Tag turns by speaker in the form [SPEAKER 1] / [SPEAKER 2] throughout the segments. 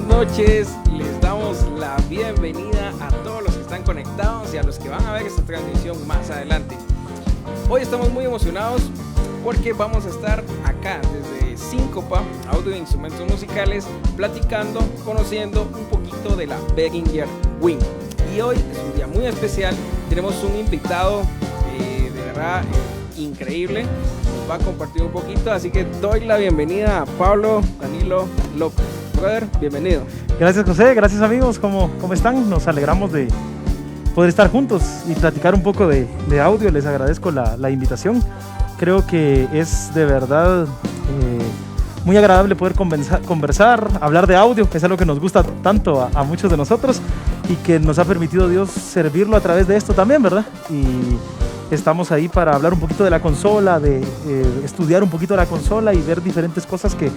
[SPEAKER 1] noches, les damos la bienvenida a todos los que están conectados y a los que van a ver esta transmisión más adelante. Hoy estamos muy emocionados porque vamos a estar acá desde Síncopa, Audio e Instrumentos Musicales, platicando, conociendo un poquito de la Behringer Wind. Y hoy es un día muy especial, tenemos un invitado de verdad increíble, nos va a compartir un poquito, así que doy la bienvenida a Pablo Danilo López. Brother, bienvenido.
[SPEAKER 2] Gracias, José, gracias amigos, ¿cómo están? Nos alegramos de poder estar juntos y platicar un poco de audio. Les agradezco la invitación. Creo que es de verdad muy agradable poder conversar, hablar de audio, que es algo que nos gusta tanto a muchos de nosotros y que nos ha permitido Dios servirlo a través de esto también, ¿verdad? Y estamos ahí para hablar un poquito de la consola, de estudiar un poquito la consola y ver diferentes cosas que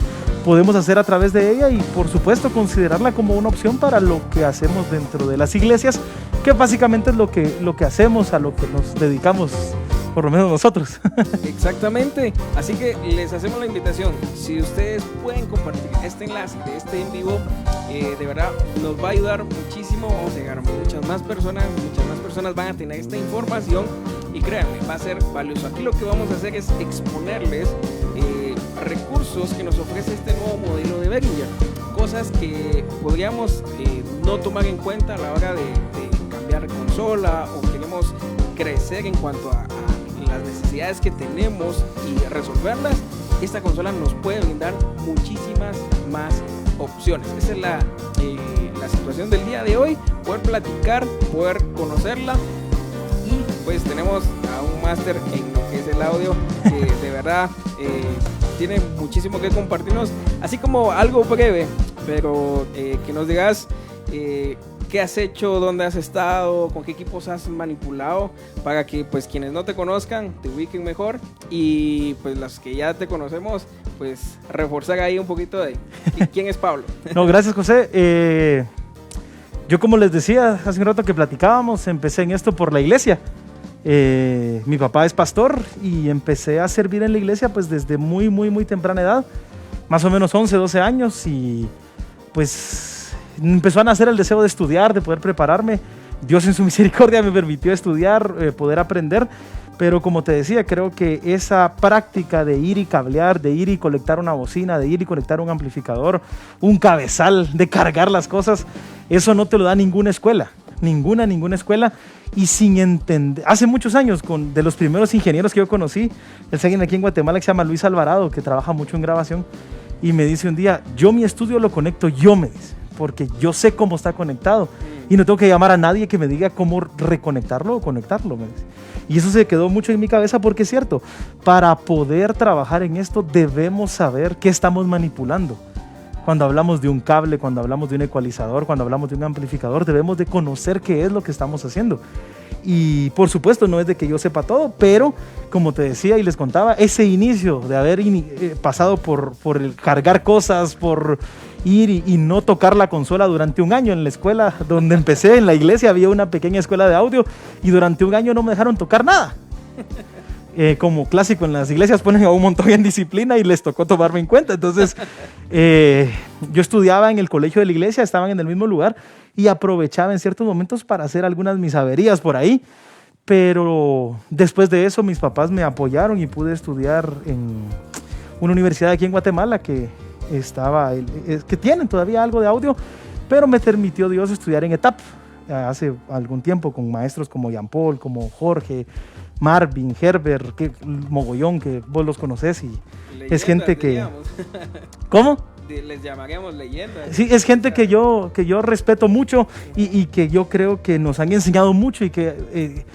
[SPEAKER 2] podemos hacer a través de ella y por supuesto considerarla como una opción para lo que hacemos dentro de las iglesias, que básicamente es lo que hacemos, a lo que nos dedicamos, por lo menos nosotros.
[SPEAKER 1] Exactamente, así que les hacemos la invitación, si ustedes pueden compartir este enlace de este en vivo, de verdad nos va a ayudar muchísimo, vamos a llegar a muchas más personas van a tener esta información y créanme, va a ser valioso. Aquí lo que vamos a hacer es exponerles recursos que nos ofrece este nuevo modelo de Behringer, cosas que podríamos no tomar en cuenta a la hora de cambiar consola o queremos crecer en cuanto a las necesidades que tenemos y resolverlas. Esta consola nos puede brindar muchísimas más opciones. Esa es la situación del día de hoy, poder platicar, poder conocerla y pues tenemos a un máster en lo que es el audio que de verdad tiene muchísimo que compartirnos, así como algo breve, pero que nos digas qué has hecho, dónde has estado, con qué equipos has manipulado, para que pues quienes no te conozcan te ubiquen mejor y pues los que ya te conocemos pues reforzar ahí un poquito de quién es Pablo.
[SPEAKER 2] No, gracias José. Yo como les decía hace un rato que platicábamos, empecé en esto por la iglesia. Mi papá es pastor y empecé a servir en la iglesia pues desde muy temprana edad, más o menos 11, 12 años y pues empezó a nacer el deseo de estudiar, de poder prepararme. Dios en su misericordia me permitió estudiar, poder aprender, pero como te decía, creo que esa práctica de ir y cablear, de ir y conectar una bocina, de ir y conectar un amplificador, un cabezal, de cargar las cosas, eso no te lo da ninguna escuela, ninguna escuela. Y sin entender, hace muchos años, de los primeros ingenieros que yo conocí, es alguien aquí en Guatemala que se llama Luis Alvarado, que trabaja mucho en grabación, y me dice un día, yo mi estudio lo conecto yo, me dice, porque yo sé cómo está conectado y no tengo que llamar a nadie que me diga cómo reconectarlo o conectarlo, me dice. Y eso se quedó mucho en mi cabeza porque es cierto, para poder trabajar en esto debemos saber qué estamos manipulando. Cuando hablamos de un cable, cuando hablamos de un ecualizador, cuando hablamos de un amplificador, debemos de conocer qué es lo que estamos haciendo. Y por supuesto no es de que yo sepa todo, pero como te decía y les contaba, ese inicio de haber pasado por el cargar cosas, por ir y no tocar la consola durante un año en la escuela donde empecé, en la iglesia había una pequeña escuela de audio y durante un año no me dejaron tocar nada. Como clásico en las iglesias ponen a un montón en disciplina y les tocó tomarme en cuenta. Entonces yo estudiaba en el colegio de la iglesia, estaban en el mismo lugar y aprovechaba en ciertos momentos para hacer algunas mis averías por ahí, pero después de eso mis papás me apoyaron y pude estudiar en una universidad aquí en Guatemala que tienen todavía algo de audio, pero me permitió Dios estudiar en ETAP hace algún tiempo con maestros como Jean Paul, como Jorge, Marvin, Herbert, mogollón, que vos los conocés y leyendas, es gente que...
[SPEAKER 1] Digamos.
[SPEAKER 2] ¿Cómo?
[SPEAKER 1] Les llamaríamos leyendas.
[SPEAKER 2] Sí, es gente que yo respeto mucho y que yo creo que nos han enseñado mucho y que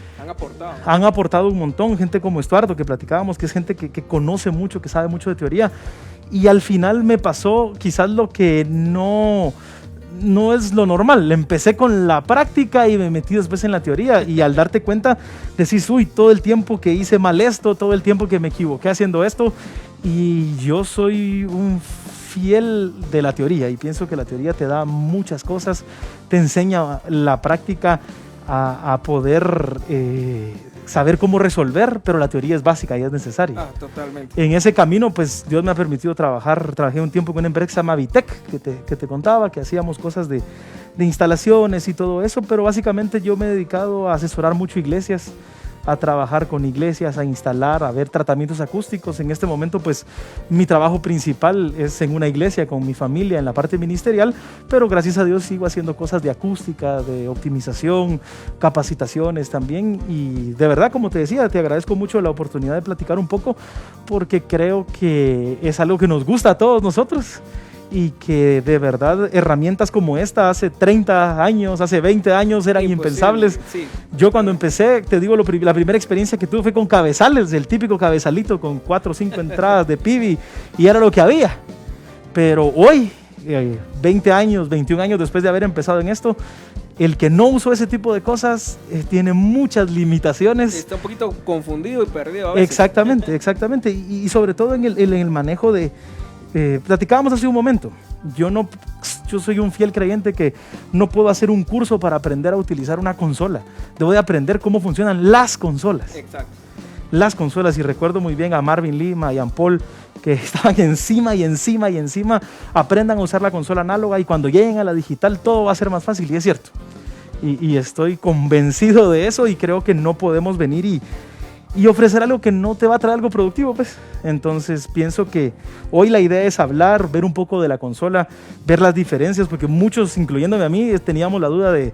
[SPEAKER 2] han aportado un montón. Gente como Estuardo, que platicábamos, que es gente que conoce mucho, que sabe mucho de teoría. Y al final me pasó quizás lo que no es lo normal. Empecé con la práctica y me metí después en la teoría y al darte cuenta decís, uy, todo el tiempo que hice mal esto, todo el tiempo que me equivoqué haciendo esto, y yo soy un fiel de la teoría y pienso que la teoría te da muchas cosas, te enseña la práctica a poder saber cómo resolver, pero la teoría es básica y es necesaria.
[SPEAKER 1] Totalmente.
[SPEAKER 2] En ese camino, pues Dios me ha permitido trabajé un tiempo con una empresa que se llama Vitec, que te contaba, que hacíamos cosas de instalaciones y todo eso, pero básicamente yo me he dedicado a asesorar mucho iglesias, a trabajar con iglesias, a instalar, a ver tratamientos acústicos. En este momento, pues, mi trabajo principal es en una iglesia con mi familia en la parte ministerial, pero gracias a Dios sigo haciendo cosas de acústica, de optimización, capacitaciones también. Y de verdad, como te decía, te agradezco mucho la oportunidad de platicar un poco, porque creo que es algo que nos gusta a todos nosotros. Y que de verdad herramientas como esta hace 30 años, hace 20 años eran impensables.
[SPEAKER 1] Sí.
[SPEAKER 2] Yo cuando empecé, te digo, la primera experiencia que tuve fue con cabezales, el típico cabezalito con 4 o 5 entradas de PIB, y era lo que había. Pero hoy, 20 años, 21 años después de haber empezado en esto, el que no usó ese tipo de cosas tiene muchas limitaciones.
[SPEAKER 1] Está un poquito confundido y perdido a veces.
[SPEAKER 2] Exactamente. Y sobre todo en el manejo de... platicábamos hace un momento, yo soy un fiel creyente que no puedo hacer un curso para aprender a utilizar una consola. Debo de aprender cómo funcionan las consolas.
[SPEAKER 1] Exacto.
[SPEAKER 2] Las consolas, y recuerdo muy bien a Marvin Lima y a Paul, que estaban encima, aprendan a usar la consola análoga y cuando lleguen a la digital todo va a ser más fácil, y es cierto. Y estoy convencido de eso, y creo que no podemos venir y ofrecer algo que no te va a traer algo productivo, pues. Entonces pienso que hoy la idea es hablar, ver un poco de la consola, ver las diferencias, porque muchos, incluyéndome a mí, teníamos la duda de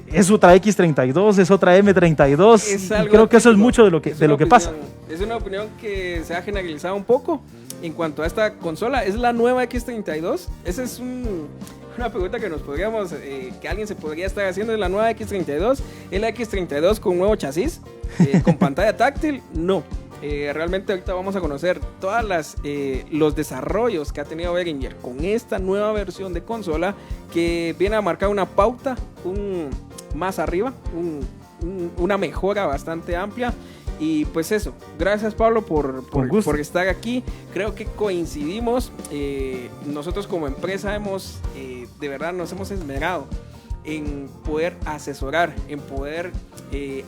[SPEAKER 2] es otra X32, es otra M32, y creo que eso es mucho de lo que pasa.
[SPEAKER 1] Es una opinión que se ha generalizado un poco en cuanto a esta consola. ¿Es la nueva X32? Esa es una pregunta que nos podríamos, que alguien se podría estar haciendo. ¿Es la nueva X32? ¿Es la X32 con nuevo chasis? ¿Con pantalla táctil? No. Realmente ahorita vamos a conocer todas los desarrollos que ha tenido Behringer con esta nueva versión de consola, que viene a marcar una pauta más arriba, una mejora bastante amplia. Y pues eso, gracias Pablo por estar aquí. Creo que coincidimos. Nosotros como empresa de verdad nos hemos esmerado en poder asesorar, en poder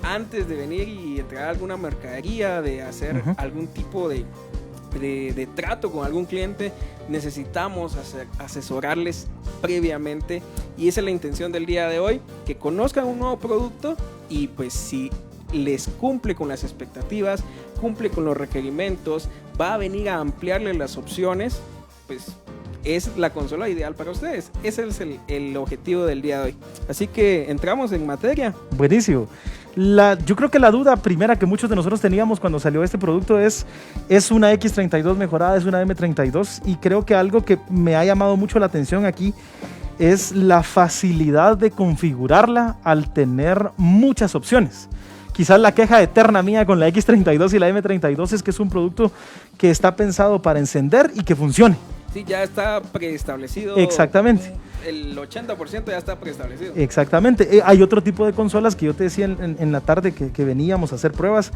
[SPEAKER 1] antes de venir y entregar alguna mercadería, de hacer algún tipo de trato con algún cliente, necesitamos asesorarles previamente, y esa es la intención del día de hoy, que conozcan un nuevo producto, y pues si les cumple con las expectativas, cumple con los requerimientos, va a venir a ampliarle las opciones, pues es la consola ideal para ustedes. Ese es el objetivo del día de hoy. Así que entramos en materia.
[SPEAKER 2] Buenísimo. Yo creo que la duda primera que muchos de nosotros teníamos cuando salió este producto es una X32 mejorada, es una M32, y creo que algo que me ha llamado mucho la atención aquí es la facilidad de configurarla al tener muchas opciones. Quizás la queja eterna mía con la X32 y la M32 es que es un producto que está pensado para encender y que funcione.
[SPEAKER 1] Sí, ya está preestablecido.
[SPEAKER 2] Exactamente.
[SPEAKER 1] El 80% ya está preestablecido.
[SPEAKER 2] Exactamente. Hay otro tipo de consolas que yo te decía en la tarde que veníamos a hacer pruebas.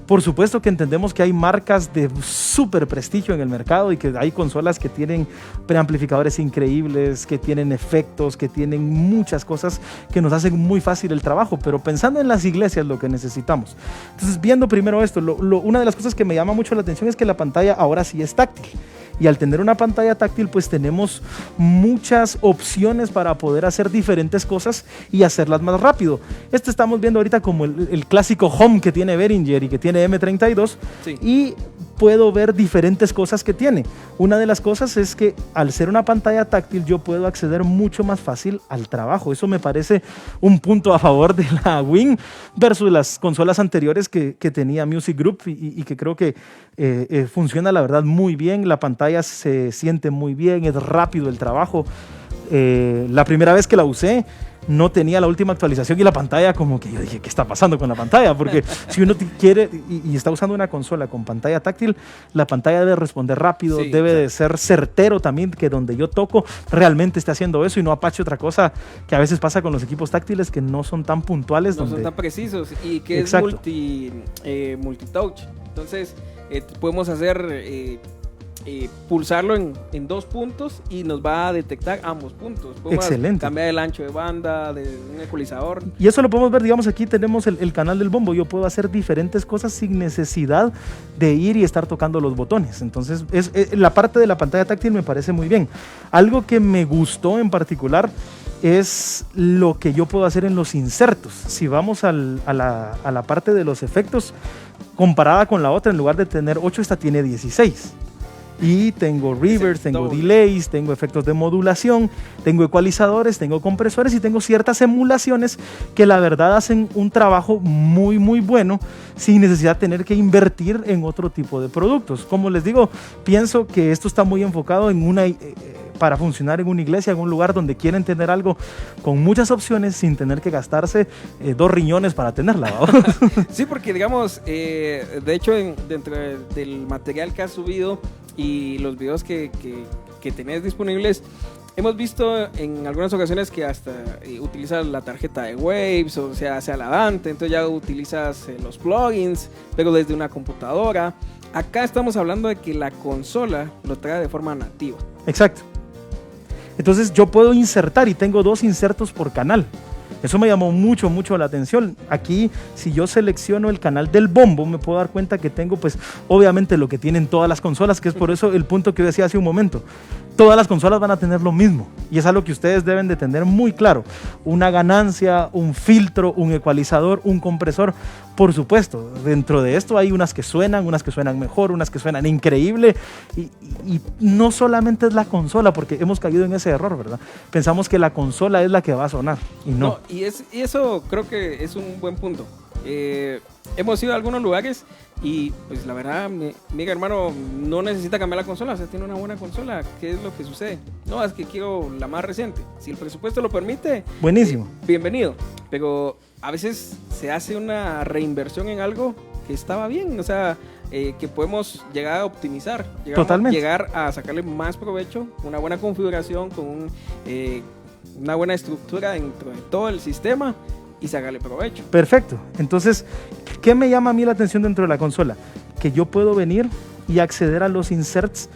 [SPEAKER 2] Por supuesto que entendemos que hay marcas de súper prestigio en el mercado y que hay consolas que tienen preamplificadores increíbles, que tienen efectos, que tienen muchas cosas que nos hacen muy fácil el trabajo, pero pensando en las iglesias, lo que necesitamos. Entonces, viendo primero esto, una de las cosas que me llama mucho la atención es que la pantalla ahora sí es táctil. Y al tener una pantalla táctil, pues tenemos muchas opciones para poder hacer diferentes cosas y hacerlas más rápido. Esto estamos viendo ahorita como el clásico Home que tiene Behringer y que tiene M32. Sí. Y puedo ver diferentes cosas que tiene. Una de las cosas es que al ser una pantalla táctil yo puedo acceder mucho más fácil al trabajo. Eso me parece un punto a favor de la Wing versus las consolas anteriores que tenía Music Group y que creo que funciona la verdad muy bien. La pantalla se siente muy bien, es rápido el trabajo. La primera vez que la usé no tenía la última actualización y la pantalla como que yo dije, ¿qué está pasando con la pantalla? Porque si uno quiere y está usando una consola con pantalla táctil, la pantalla debe responder rápido, sí, debe de ser certero también, que donde yo toco realmente esté haciendo eso y no apache otra cosa que a veces pasa con los equipos táctiles que no son tan puntuales.
[SPEAKER 1] No son tan precisos y que es multitouch. Entonces podemos hacer pulsarlo en 2 puntos y nos va a detectar ambos puntos. Podemos
[SPEAKER 2] Excelente.
[SPEAKER 1] cambiar el ancho de banda de un ecualizador.
[SPEAKER 2] Y eso lo podemos ver, digamos, aquí tenemos el canal del bombo. Yo puedo hacer diferentes cosas sin necesidad de ir y estar tocando los botones. Entonces, la parte de la pantalla táctil me parece muy bien. Algo que me gustó en particular es lo que yo puedo hacer en los insertos. Si vamos a la parte de los efectos, comparada con la otra, en lugar de tener 8, esta tiene 16. Y tengo reverbs, tengo delays, tengo efectos de modulación, tengo ecualizadores, tengo compresores y tengo ciertas emulaciones que la verdad hacen un trabajo muy muy bueno sin necesidad de tener que invertir en otro tipo de productos. Como les digo, pienso que esto está muy enfocado en para funcionar en una iglesia, en un lugar donde quieren tener algo con muchas opciones sin tener que gastarse 2 riñones para tenerla, ¿no?
[SPEAKER 1] Sí, porque digamos, de hecho, dentro del material que has subido y los videos que tenés disponibles, hemos visto en algunas ocasiones que hasta utilizas la tarjeta de Waves, o sea, hacia la Dante, entonces ya utilizas los plugins, pero desde una computadora. Acá estamos hablando de que la consola lo trae de forma nativa.
[SPEAKER 2] Exacto. Entonces yo puedo insertar y tengo 2 insertos por canal. Eso me llamó mucho la atención. Aquí, si yo selecciono el canal del bombo, me puedo dar cuenta que tengo, pues, obviamente lo que tienen todas las consolas, que es por eso el punto que yo decía hace un momento. Todas las consolas van a tener lo mismo. Y es algo que ustedes deben de tener muy claro. Una ganancia, un filtro, un ecualizador, un compresor. Por supuesto, dentro de esto hay unas que suenan mejor, unas que suenan increíble. Y no solamente es la consola, porque hemos caído en ese error, ¿verdad? Pensamos que la consola es la que va a sonar. Y no.
[SPEAKER 1] Y eso creo que es un buen punto. Hemos ido a algunos lugares y pues la verdad, mi hermano no necesita cambiar la consola, o sea, tiene una buena consola. ¿Qué es lo que sucede? No, es que quiero la más reciente. Si el presupuesto lo permite,
[SPEAKER 2] buenísimo.
[SPEAKER 1] Bienvenido. Pero a veces se hace una reinversión en algo que estaba bien, o sea, que podemos llegar a optimizar.
[SPEAKER 2] Totalmente.
[SPEAKER 1] Llegar a sacarle más provecho, una buena configuración, con una buena estructura dentro de todo el sistema y sacarle provecho.
[SPEAKER 2] Perfecto. Entonces, ¿qué me llama a mí la atención dentro de la consola? Que yo puedo venir y acceder a los inserts.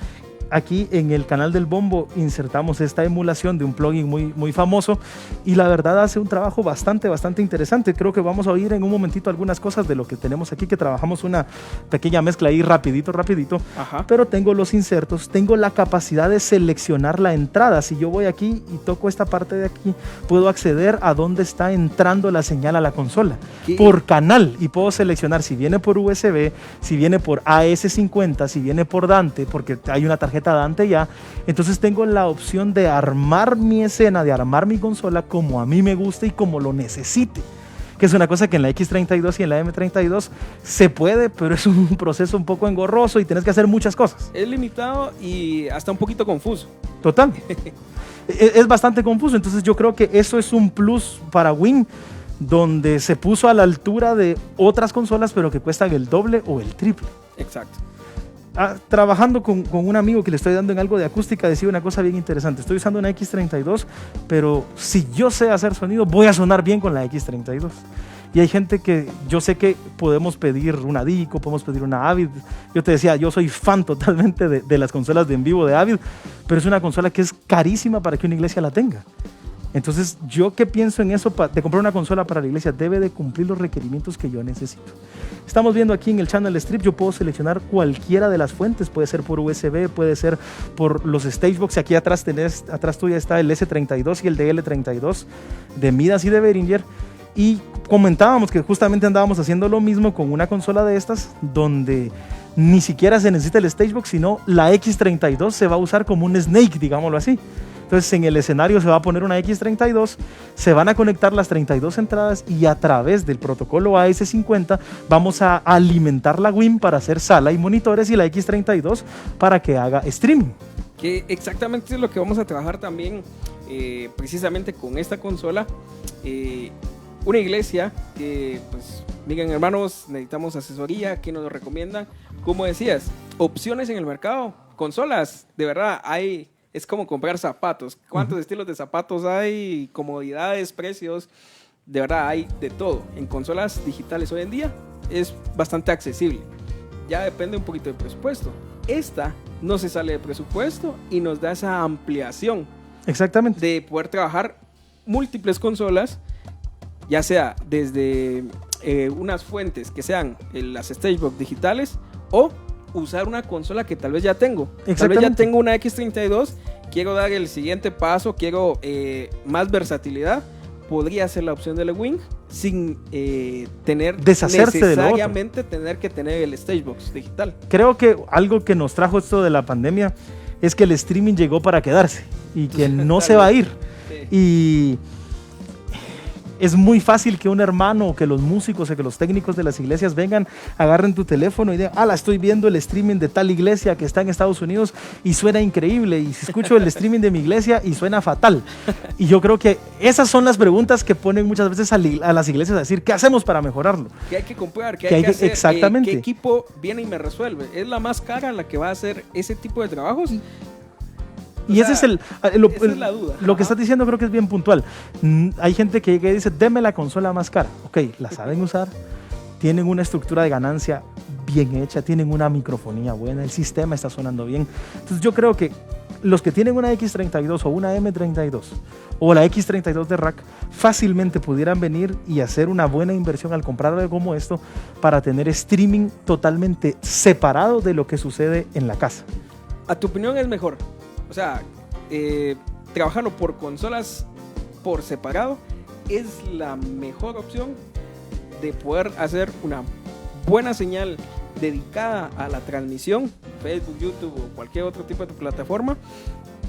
[SPEAKER 2] Aquí en el canal del bombo insertamos esta emulación de un plugin muy famoso y la verdad hace un trabajo bastante interesante. Creo que vamos a oír en un momentito algunas cosas de lo que tenemos aquí, que trabajamos una pequeña mezcla ahí rapidito.
[SPEAKER 1] Ajá.
[SPEAKER 2] Pero tengo los insertos, tengo la capacidad de seleccionar la entrada. Si yo voy aquí y toco esta parte de aquí, puedo acceder a dónde está entrando la señal a la consola. ¿Qué? Por canal, y puedo seleccionar si viene por USB, si viene por AS50, si viene por Dante, porque hay una tarjeta Dante ya. Entonces tengo la opción de armar mi escena, de armar mi consola como a mí me guste y como lo necesite, que es una cosa que en la X32 y en la M32 se puede, pero es un proceso un poco engorroso y tienes que hacer muchas cosas.
[SPEAKER 1] Es limitado y hasta un poquito confuso.
[SPEAKER 2] Total. Es bastante confuso. Entonces yo creo que eso es un plus para Win, donde se puso a la altura de otras consolas, pero que cuestan el doble o el triple.
[SPEAKER 1] Exacto.
[SPEAKER 2] Trabajando con un amigo que le estoy dando en algo de acústica, decía una cosa bien interesante. Estoy usando una X32, pero si yo sé hacer sonido, voy a sonar bien con la X32. Y hay gente que yo sé que podemos pedir una Dico, podemos pedir una Avid. Yo te decía, yo soy fan totalmente de las consolas de en vivo de Avid, pero es una consola que es carísima para que una iglesia la tenga. Entonces, yo que pienso en eso de comprar una consola para la iglesia, debe de cumplir los requerimientos que yo necesito. Estamos viendo aquí en el Channel Strip, yo puedo seleccionar cualquiera de las fuentes, puede ser por USB, puede ser por los Stagebox. Aquí atrás tuya está el S32 y el DL32 de Midas y de Behringer. Y comentábamos que justamente andábamos haciendo lo mismo con una consola de estas, donde ni siquiera se necesita el Stagebox, sino la X32 se va a usar como un Snake, digámoslo así. Entonces en el escenario se va a poner una X32, se van a conectar las 32 entradas y a través del protocolo AS50 vamos a alimentar la WIM para hacer sala y monitores y la X32 para que haga streaming.
[SPEAKER 1] Que exactamente es lo que vamos a trabajar también precisamente con esta consola. Una iglesia que, pues, digan, hermanos, necesitamos asesoría, ¿qué nos lo recomiendan? Como decías, opciones en el mercado, consolas, de verdad hay. Es como comprar zapatos. ¿Cuántos estilos de zapatos hay? Comodidades, precios. De verdad, hay de todo. En consolas digitales hoy en día es bastante accesible. Ya depende un poquito del presupuesto. esta no se sale de presupuesto y nos da esa ampliación.
[SPEAKER 2] Exactamente.
[SPEAKER 1] De poder trabajar múltiples consolas, ya sea desde unas fuentes que sean las Stagebox digitales o usar una consola que tal vez ya tengo. Tal vez ya tengo una X32, quiero dar el siguiente paso, quiero más versatilidad. Podría ser la opción del Wing sin
[SPEAKER 2] deshacerse
[SPEAKER 1] necesariamente tener que tener el Stagebox digital.
[SPEAKER 2] Creo que algo que nos trajo esto de la pandemia es que el streaming llegó para quedarse y que no se va a ir. Sí. Y es muy fácil que un hermano o que los músicos o que los técnicos de las iglesias vengan, agarren tu teléfono y digan, la estoy viendo el streaming de tal iglesia que está en Estados Unidos y suena increíble, y si escucho el streaming de mi iglesia y suena fatal. Y yo creo que esas son las preguntas que ponen muchas veces a las iglesias a decir, ¿qué hacemos para mejorarlo?
[SPEAKER 1] ¿Qué hay que comprar? ¿Qué hay que hacer?
[SPEAKER 2] Exactamente.
[SPEAKER 1] ¿Qué equipo viene y me resuelve? ¿Es la más cara la que va a hacer ese tipo de trabajos?
[SPEAKER 2] Y esa es
[SPEAKER 1] la duda.
[SPEAKER 2] Lo que estás diciendo creo que es bien puntual. Hay gente que llega y dice, deme la consola más cara. Ok, la saben usar, tienen una estructura de ganancia bien hecha, tienen una microfonía buena, el sistema está sonando bien. Entonces yo creo que los que tienen una X32 o una M32 o la X32 de rack fácilmente pudieran venir y hacer una buena inversión al comprar algo como esto para tener streaming totalmente separado de lo que sucede en la casa.
[SPEAKER 1] ¿A tu opinión es mejor? O sea, trabajarlo por consolas por separado es la mejor opción de poder hacer una buena señal dedicada a la transmisión, Facebook, YouTube o cualquier otro tipo de plataforma,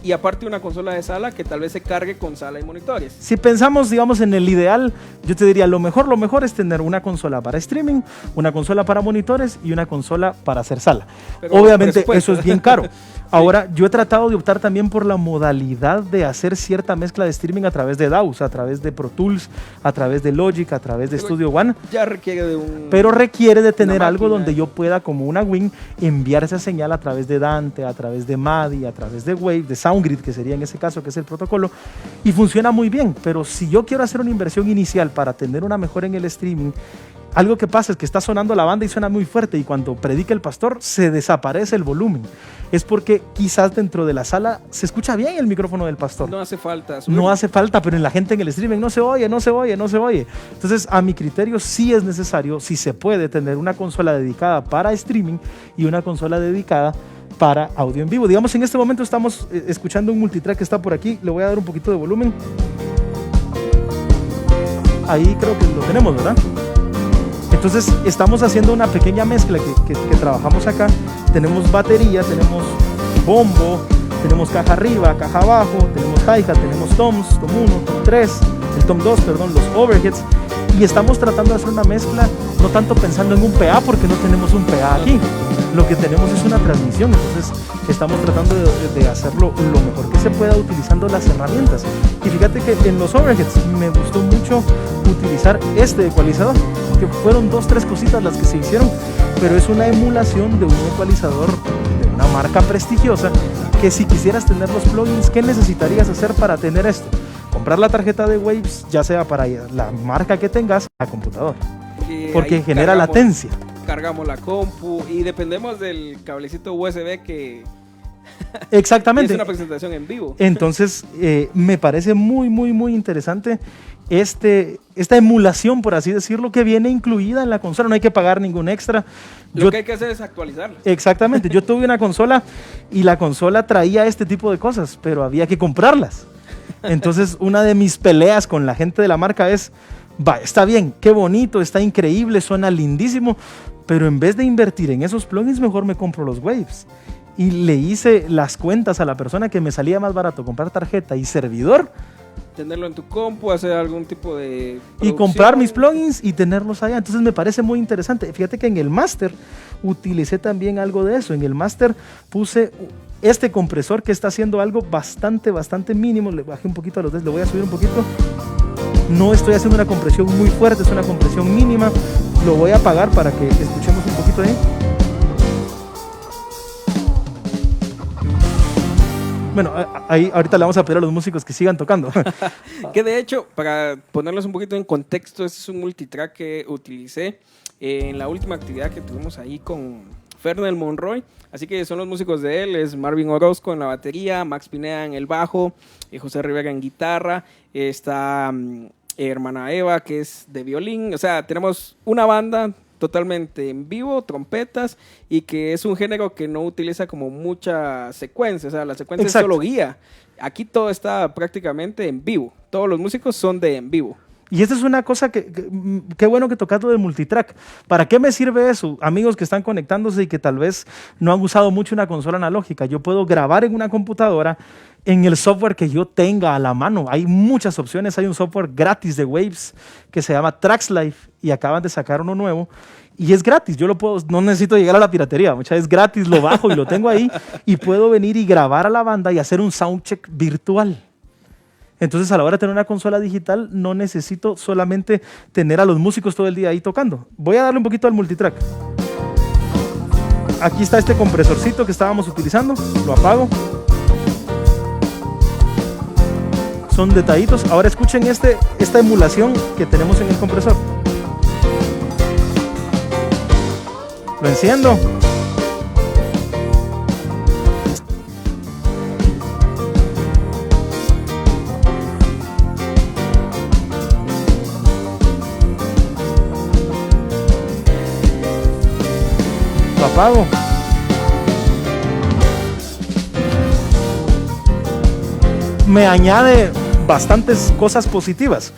[SPEAKER 1] y aparte una consola de sala que tal vez se cargue con sala y monitores.
[SPEAKER 2] Si pensamos, digamos, en el ideal, yo te diría, lo mejor es tener una consola para streaming, una consola para monitores y una consola para hacer sala. Pero obviamente eso es bien caro. Ahora, yo he tratado de optar también por la modalidad de hacer cierta mezcla de streaming a través de DAWs, a través de Pro Tools, a través de Logic, a través de Studio One.
[SPEAKER 1] Ya requiere de un...
[SPEAKER 2] Pero requiere de tener algo donde yo pueda, como una Wing, enviar esa señal a través de Dante, a través de MADI, a través de Wave, de SoundGrid, que sería en ese caso, que es el protocolo, y funciona muy bien. Pero si yo quiero hacer una inversión inicial para tener una mejora en el streaming, algo que pasa es que está sonando la banda y suena muy fuerte, y cuando predica el pastor se desaparece el volumen. Es porque quizás dentro de la sala se escucha bien el micrófono del pastor.
[SPEAKER 1] No hace falta.
[SPEAKER 2] No hace falta, pero en la gente en el streaming no se oye. Entonces, a mi criterio, sí es necesario, si se puede, tener una consola dedicada para streaming y una consola dedicada para audio en vivo. Digamos, en este momento estamos escuchando un multitrack que está por aquí. Le voy a dar un poquito de volumen. Ahí creo que lo tenemos, ¿verdad? Entonces estamos haciendo una pequeña mezcla que trabajamos acá. Tenemos batería, tenemos bombo, tenemos caja arriba, caja abajo, tenemos hi-hat, tenemos toms, tom 1, tom 3, el tom 2, perdón, los overheads. Y estamos tratando de hacer una mezcla, no tanto pensando en un PA, porque no tenemos un PA aquí. Lo que tenemos es una transmisión, entonces estamos tratando de hacerlo lo mejor que se pueda utilizando las herramientas. Y fíjate que en los overheads me gustó mucho utilizar este ecualizador, que fueron 2-3 cositas las que se hicieron, pero es una emulación de un ecualizador de una marca prestigiosa, que si quisieras tener los plugins, ¿qué necesitarías hacer para tener esto? Comprar la tarjeta de Waves, ya sea para la marca que tengas, a computadora, porque genera latencia.
[SPEAKER 1] Cargamos la compu y dependemos del cablecito USB que
[SPEAKER 2] exactamente
[SPEAKER 1] es una presentación en vivo.
[SPEAKER 2] Entonces me parece muy interesante esta emulación, por así decirlo, que viene incluida en la consola. No hay que pagar ningún extra.
[SPEAKER 1] Lo que hay que hacer es actualizarla.
[SPEAKER 2] Exactamente. Yo tuve una consola y la consola traía este tipo de cosas, pero había que comprarlas. Entonces una de mis peleas con la gente de la marca es, está bien, qué bonito, está increíble, suena lindísimo, pero en vez de invertir en esos plugins, mejor me compro los Waves. Y le hice las cuentas a la persona que me salía más barato comprar tarjeta y servidor,
[SPEAKER 1] tenerlo en tu compu, hacer algún tipo de producción,
[SPEAKER 2] y comprar mis plugins y tenerlos allá. Entonces me parece muy interesante. Fíjate que en el máster utilicé también algo de eso. En el máster puse este compresor que está haciendo algo bastante mínimo. Le bajé un poquito a los dedos, le voy a subir un poquito. No estoy haciendo una compresión muy fuerte, es una compresión mínima. Lo voy a apagar para que escuchemos un poquito ahí. Bueno, ahí ahorita le vamos a pedir a los músicos que sigan tocando.
[SPEAKER 1] Que de hecho, para ponerlos un poquito en contexto, este es un multitrack que utilicé en la última actividad que tuvimos ahí con Fernel Monroy. Así que son los músicos de él, es Marvin Orozco en la batería, Max Pineda en el bajo, José Rivera en guitarra, está hermana Eva que es de violín. O sea, tenemos una banda totalmente en vivo, trompetas, y que es un género que no utiliza como mucha secuencia, o sea, la secuencia es solo guía. Aquí todo está prácticamente en vivo, todos los músicos son de en vivo.
[SPEAKER 2] Y esta es una cosa qué bueno que tocas lo del multitrack. ¿Para qué me sirve eso? Amigos que están conectándose y que tal vez no han usado mucho una consola analógica. Yo puedo grabar en una computadora en el software que yo tenga a la mano. Hay muchas opciones. Hay un software gratis de Waves que se llama TraxLife y acaban de sacar uno nuevo. Y es gratis, yo lo puedo, no necesito llegar a la piratería, muchas veces es gratis, lo bajo y lo tengo ahí y puedo venir y grabar a la banda y hacer un soundcheck virtual. Entonces, a la hora de tener una consola digital, no necesito solamente tener a los músicos todo el día ahí tocando. Voy a darle un poquito al multitrack. Aquí está este compresorcito que estábamos utilizando. Lo apago. Son detallitos. Ahora escuchen esta emulación que tenemos en el compresor. Lo enciendo. Apago. Me añade bastantes cosas positivas.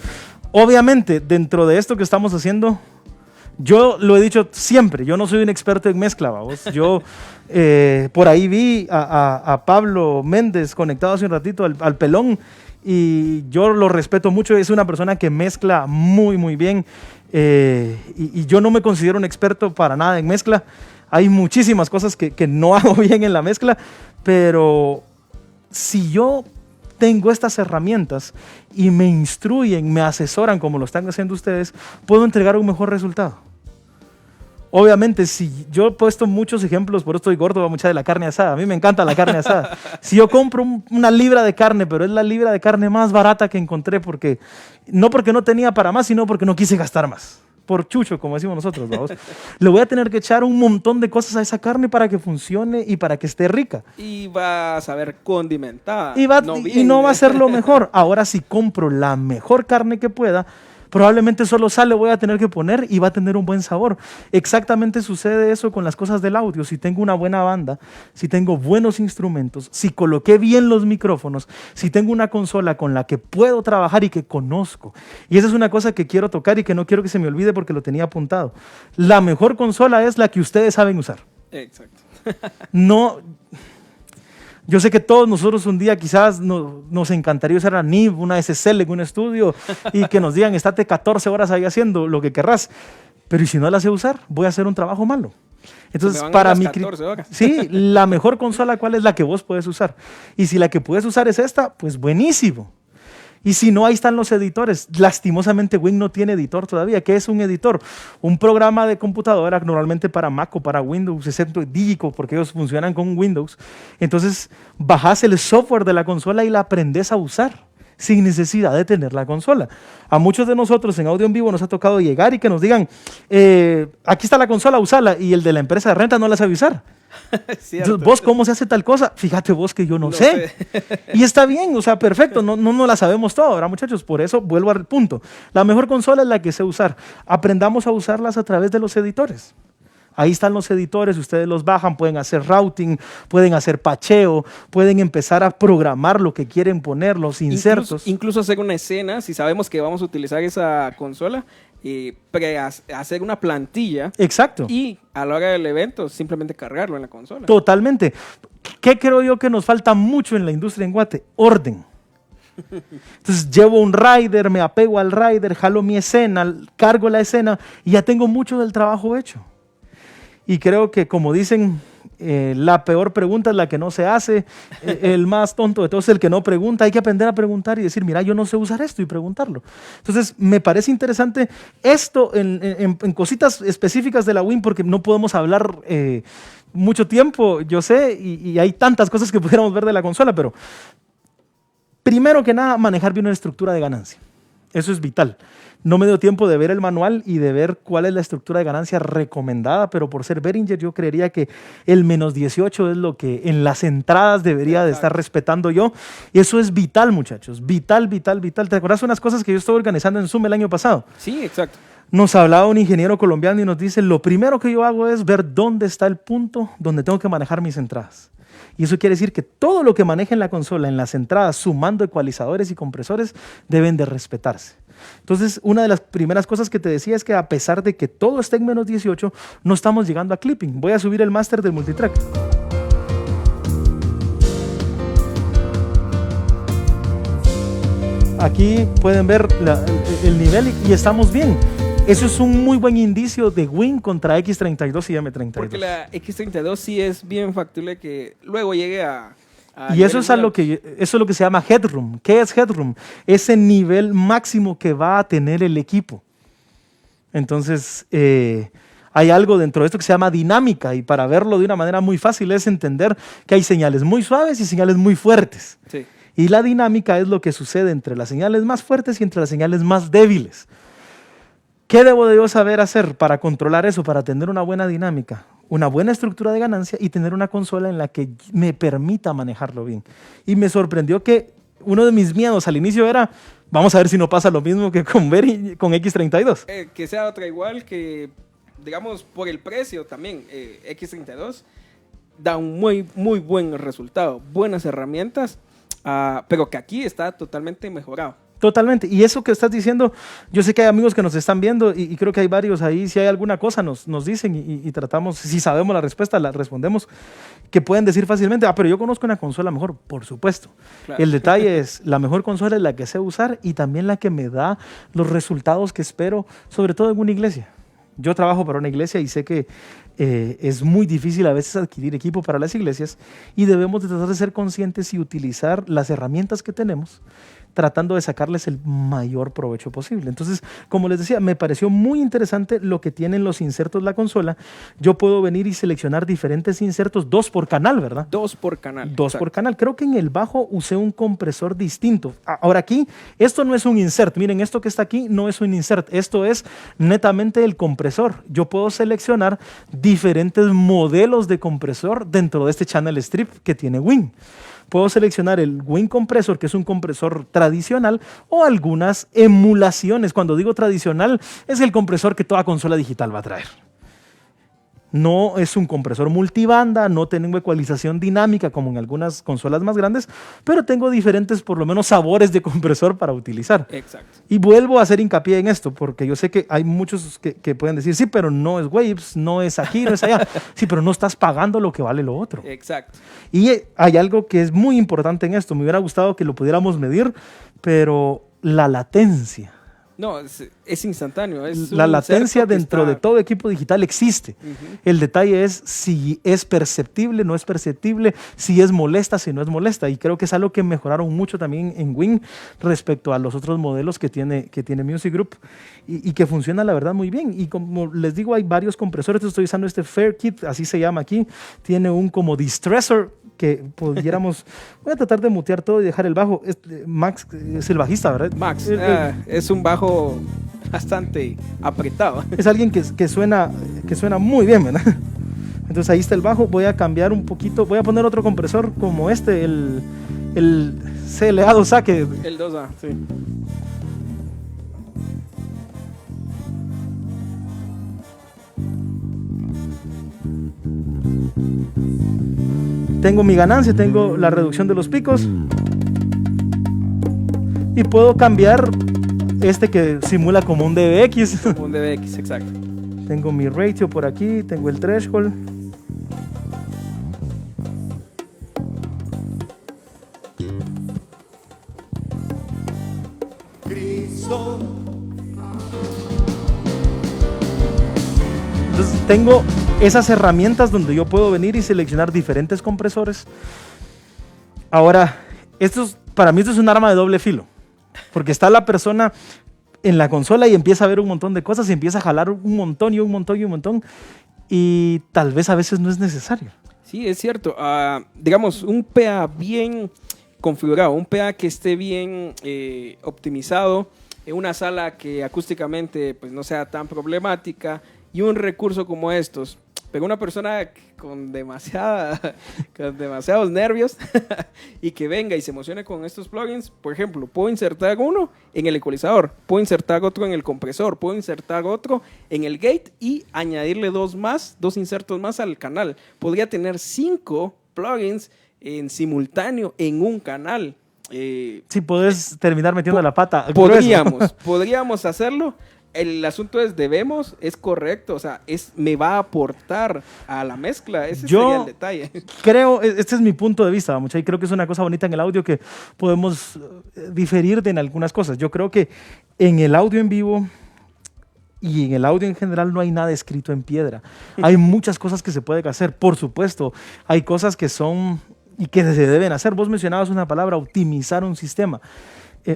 [SPEAKER 2] Obviamente, dentro de esto que estamos haciendo, yo lo he dicho siempre, yo no soy un experto en mezcla, ¿vamos? Yo por ahí vi a Pablo Méndez conectado hace un ratito al pelón y yo lo respeto mucho, es una persona que mezcla muy, muy bien y yo no me considero un experto para nada en mezcla. Hay muchísimas cosas que no hago bien en la mezcla, pero si yo tengo estas herramientas y me instruyen, me asesoran como lo están haciendo ustedes, puedo entregar un mejor resultado. Obviamente, si yo he puesto muchos ejemplos, por eso estoy gordo, mucha de la carne asada. A mí me encanta la carne asada. Si yo compro una libra de carne, pero es la libra de carne más barata que encontré, no porque no tenía para más, sino porque no quise gastar más. Por chucho, como decimos nosotros, ¿vamos? Le voy a tener que echar un montón de cosas a esa carne para que funcione y para que esté rica.
[SPEAKER 1] Y va a saber condimentada.
[SPEAKER 2] Y no va a ser lo mejor. Ahora, si compro la mejor carne que pueda, probablemente solo sal le voy a tener que poner y va a tener un buen sabor. Exactamente sucede eso con las cosas del audio. Si tengo una buena banda, si tengo buenos instrumentos, si coloqué bien los micrófonos, si tengo una consola con la que puedo trabajar y que conozco. Y esa es una cosa que quiero tocar y que no quiero que se me olvide porque lo tenía apuntado. La mejor consola es la que ustedes saben usar.
[SPEAKER 1] Exacto.
[SPEAKER 2] No... Yo sé que todos nosotros un día quizás nos encantaría usar una NIV, una SSL en un estudio y que nos digan, estate 14 horas ahí haciendo lo que querrás. Pero ¿y si no la sé usar? Voy a hacer un trabajo malo. Entonces, para mí, sí, la mejor consola, ¿cuál es la que vos puedes usar? Y si la que puedes usar es esta, pues buenísimo. Y si no, ahí están los editores. Lastimosamente, Win no tiene editor todavía. ¿Qué es un editor? Un programa de computadora, normalmente para Mac o para Windows, excepto Digico, porque ellos funcionan con Windows. Entonces, bajás el software de la consola y la aprendes a usar, sin necesidad de tener la consola. A muchos de nosotros en Audio en Vivo nos ha tocado llegar y que nos digan, aquí está la consola, usala, y el de la empresa de renta no la sabe usar. Entonces, vos, ¿cómo se hace tal cosa? Fíjate vos que yo no sé. Y está bien, o sea, perfecto, no la sabemos todo, ¿verdad, muchachos? Por eso vuelvo al punto. La mejor consola es la que sé usar. Aprendamos a usarlas a través de los editores. Ahí están los editores, ustedes los bajan, pueden hacer routing, pueden hacer patcheo, pueden empezar a programar lo que quieren poner, los insertos.
[SPEAKER 1] Incluso hacer una escena, si sabemos que vamos a utilizar esa consola, hacer una plantilla.
[SPEAKER 2] Exacto.
[SPEAKER 1] Y a la hora del evento, simplemente cargarlo en la consola.
[SPEAKER 2] Totalmente. ¿Qué creo yo que nos falta mucho en la industria en Guate? Orden. Entonces llevo un rider, me apego al rider, jalo mi escena, cargo la escena y ya tengo mucho del trabajo hecho. Y creo que, como dicen, la peor pregunta es la que no se hace. El más tonto de todos es el que no pregunta. Hay que aprender a preguntar y decir, mira, yo no sé usar esto, y preguntarlo. Entonces, me parece interesante esto en cositas específicas de la WIN, porque no podemos hablar mucho tiempo, yo sé, y hay tantas cosas que pudiéramos ver de la consola, pero primero que nada, manejar bien una estructura de ganancia. Eso es vital. No me dio tiempo de ver el manual y de ver cuál es la estructura de ganancia recomendada, pero por ser Behringer yo creería que el -18 es lo que en las entradas debería de estar respetando yo. Y eso es vital, muchachos. Vital, vital, vital. ¿Te acuerdas unas cosas que yo estuve organizando en Zoom el año pasado?
[SPEAKER 1] Sí, exacto.
[SPEAKER 2] Nos hablaba un ingeniero colombiano y nos dice, lo primero que yo hago es ver dónde está el punto donde tengo que manejar mis entradas. Y eso quiere decir que todo lo que maneje en la consola, en las entradas, sumando ecualizadores y compresores, deben de respetarse. Entonces, una de las primeras cosas que te decía es que a pesar de que todo esté en -18, no estamos llegando a clipping. Voy a subir el máster del multitrack. Aquí pueden ver el nivel y estamos bien. Eso es un muy buen indicio de win contra X32 y M32.
[SPEAKER 1] Porque la X32 sí es bien factible que luego llegue a
[SPEAKER 2] y eso es lo que se llama headroom. ¿Qué es headroom? Ese nivel máximo que va a tener el equipo. Entonces, hay algo dentro de esto que se llama dinámica y para verlo de una manera muy fácil es entender que hay señales muy suaves y señales muy fuertes.
[SPEAKER 1] Sí.
[SPEAKER 2] Y la dinámica es lo que sucede entre las señales más fuertes y entre las señales más débiles. ¿Qué debo de yo saber hacer para controlar eso, para tener una buena dinámica, una buena estructura de ganancia y tener una consola en la que me permita manejarlo bien? Y me sorprendió que uno de mis miedos al inicio era, vamos a ver si no pasa lo mismo que con X32.
[SPEAKER 1] Que sea otra igual, que digamos por el precio también, X32 da un muy, muy buen resultado, buenas herramientas, pero que aquí está totalmente mejorado.
[SPEAKER 2] Totalmente. Y eso que estás diciendo, yo sé que hay amigos que nos están viendo y creo que hay varios ahí. Si hay alguna cosa, nos dicen y tratamos, si sabemos la respuesta, la respondemos, que pueden decir fácilmente, pero yo conozco una consola mejor, por supuesto. Claro. El detalle es, la mejor consola es la que sé usar y también la que me da los resultados que espero, sobre todo en una iglesia. Yo trabajo para una iglesia y sé que es muy difícil a veces adquirir equipo para las iglesias y debemos de tratar de ser conscientes y utilizar las herramientas que tenemos tratando de sacarles el mayor provecho posible. Entonces, como les decía, me pareció muy interesante lo que tienen los insertos de la consola. Yo puedo venir y seleccionar diferentes insertos, 2 por canal, ¿verdad?
[SPEAKER 1] 2 por canal.
[SPEAKER 2] 2 por canal. Creo que en el bajo usé un compresor distinto. Ahora aquí, esto no es un insert. Miren, esto que está aquí no es un insert. Esto es netamente el compresor. Yo puedo seleccionar diferentes modelos de compresor dentro de este channel strip que tiene Win. Puedo seleccionar el Win Compressor, que es un compresor tradicional, o algunas emulaciones. Cuando digo tradicional, es el compresor que toda consola digital va a traer. No es un compresor multibanda, no tengo ecualización dinámica como en algunas consolas más grandes, pero tengo diferentes, por lo menos, sabores de compresor para utilizar.
[SPEAKER 1] Exacto.
[SPEAKER 2] Y vuelvo a hacer hincapié en esto, porque yo sé que hay muchos que pueden decir, sí, pero no es Waves, no es aquí, no es allá. Sí, pero no estás pagando lo que vale lo otro.
[SPEAKER 1] Exacto.
[SPEAKER 2] Y hay algo que es muy importante en esto. Me hubiera gustado que lo pudiéramos medir, pero la latencia.
[SPEAKER 1] No, es instantáneo.
[SPEAKER 2] La latencia dentro de todo equipo digital existe. El detalle es si es perceptible, no es perceptible, si es molesta, si no es molesta. Y creo que es algo que mejoraron mucho también en Win respecto a los otros modelos que tiene Music Group y que funciona la verdad muy bien. Y como les digo, hay varios compresores. Estoy usando este Fair Kit, así se llama aquí. Tiene un como distressor que pudiéramos... Voy a tratar de mutear todo y dejar el bajo. Max es el bajista, ¿verdad?
[SPEAKER 1] Max, es un bajo bastante apretado.
[SPEAKER 2] Es alguien que suena muy bien, ¿verdad? Entonces ahí está el bajo. Voy a cambiar un poquito. Voy a poner otro compresor como este, el CLA2A.
[SPEAKER 1] El 2A, sí.
[SPEAKER 2] Tengo mi ganancia, tengo la reducción de los picos y puedo cambiar este que simula como un DBX.
[SPEAKER 1] Como un DBX, exacto.
[SPEAKER 2] Tengo mi ratio por aquí, tengo el threshold. Entonces tengo esas herramientas donde yo puedo venir y seleccionar diferentes compresores. Ahora, para mí esto es un arma de doble filo, porque está la persona en la consola y empieza a ver un montón de cosas y empieza a jalar un montón y un montón y un montón y tal vez a veces no es necesario.
[SPEAKER 1] Sí, es cierto. Digamos, un PA bien configurado, un PA que esté bien optimizado, en una sala que acústicamente pues, no sea tan problemática y un recurso como estos. Pero una persona con demasiados nervios y que venga y se emocione con estos plugins, por ejemplo, puedo insertar uno en el ecualizador, puedo insertar otro en el compresor, puedo insertar otro en el gate y añadirle dos insertos más al canal. Podría tener 5 plugins en simultáneo en un canal.
[SPEAKER 2] Si puedes terminar metiendo la pata.
[SPEAKER 1] Podríamos hacerlo. El asunto es, es correcto, o sea, me va a aportar a la mezcla, ese sería el detalle.
[SPEAKER 2] Creo, este es mi punto de vista, mucha, y creo que es una cosa bonita en el audio que podemos diferir en algunas cosas. Yo creo que en el audio en vivo y en el audio en general no hay nada escrito en piedra. Hay muchas cosas que se pueden hacer, por supuesto. Hay cosas que son y que se deben hacer. Vos mencionabas una palabra, optimizar un sistema.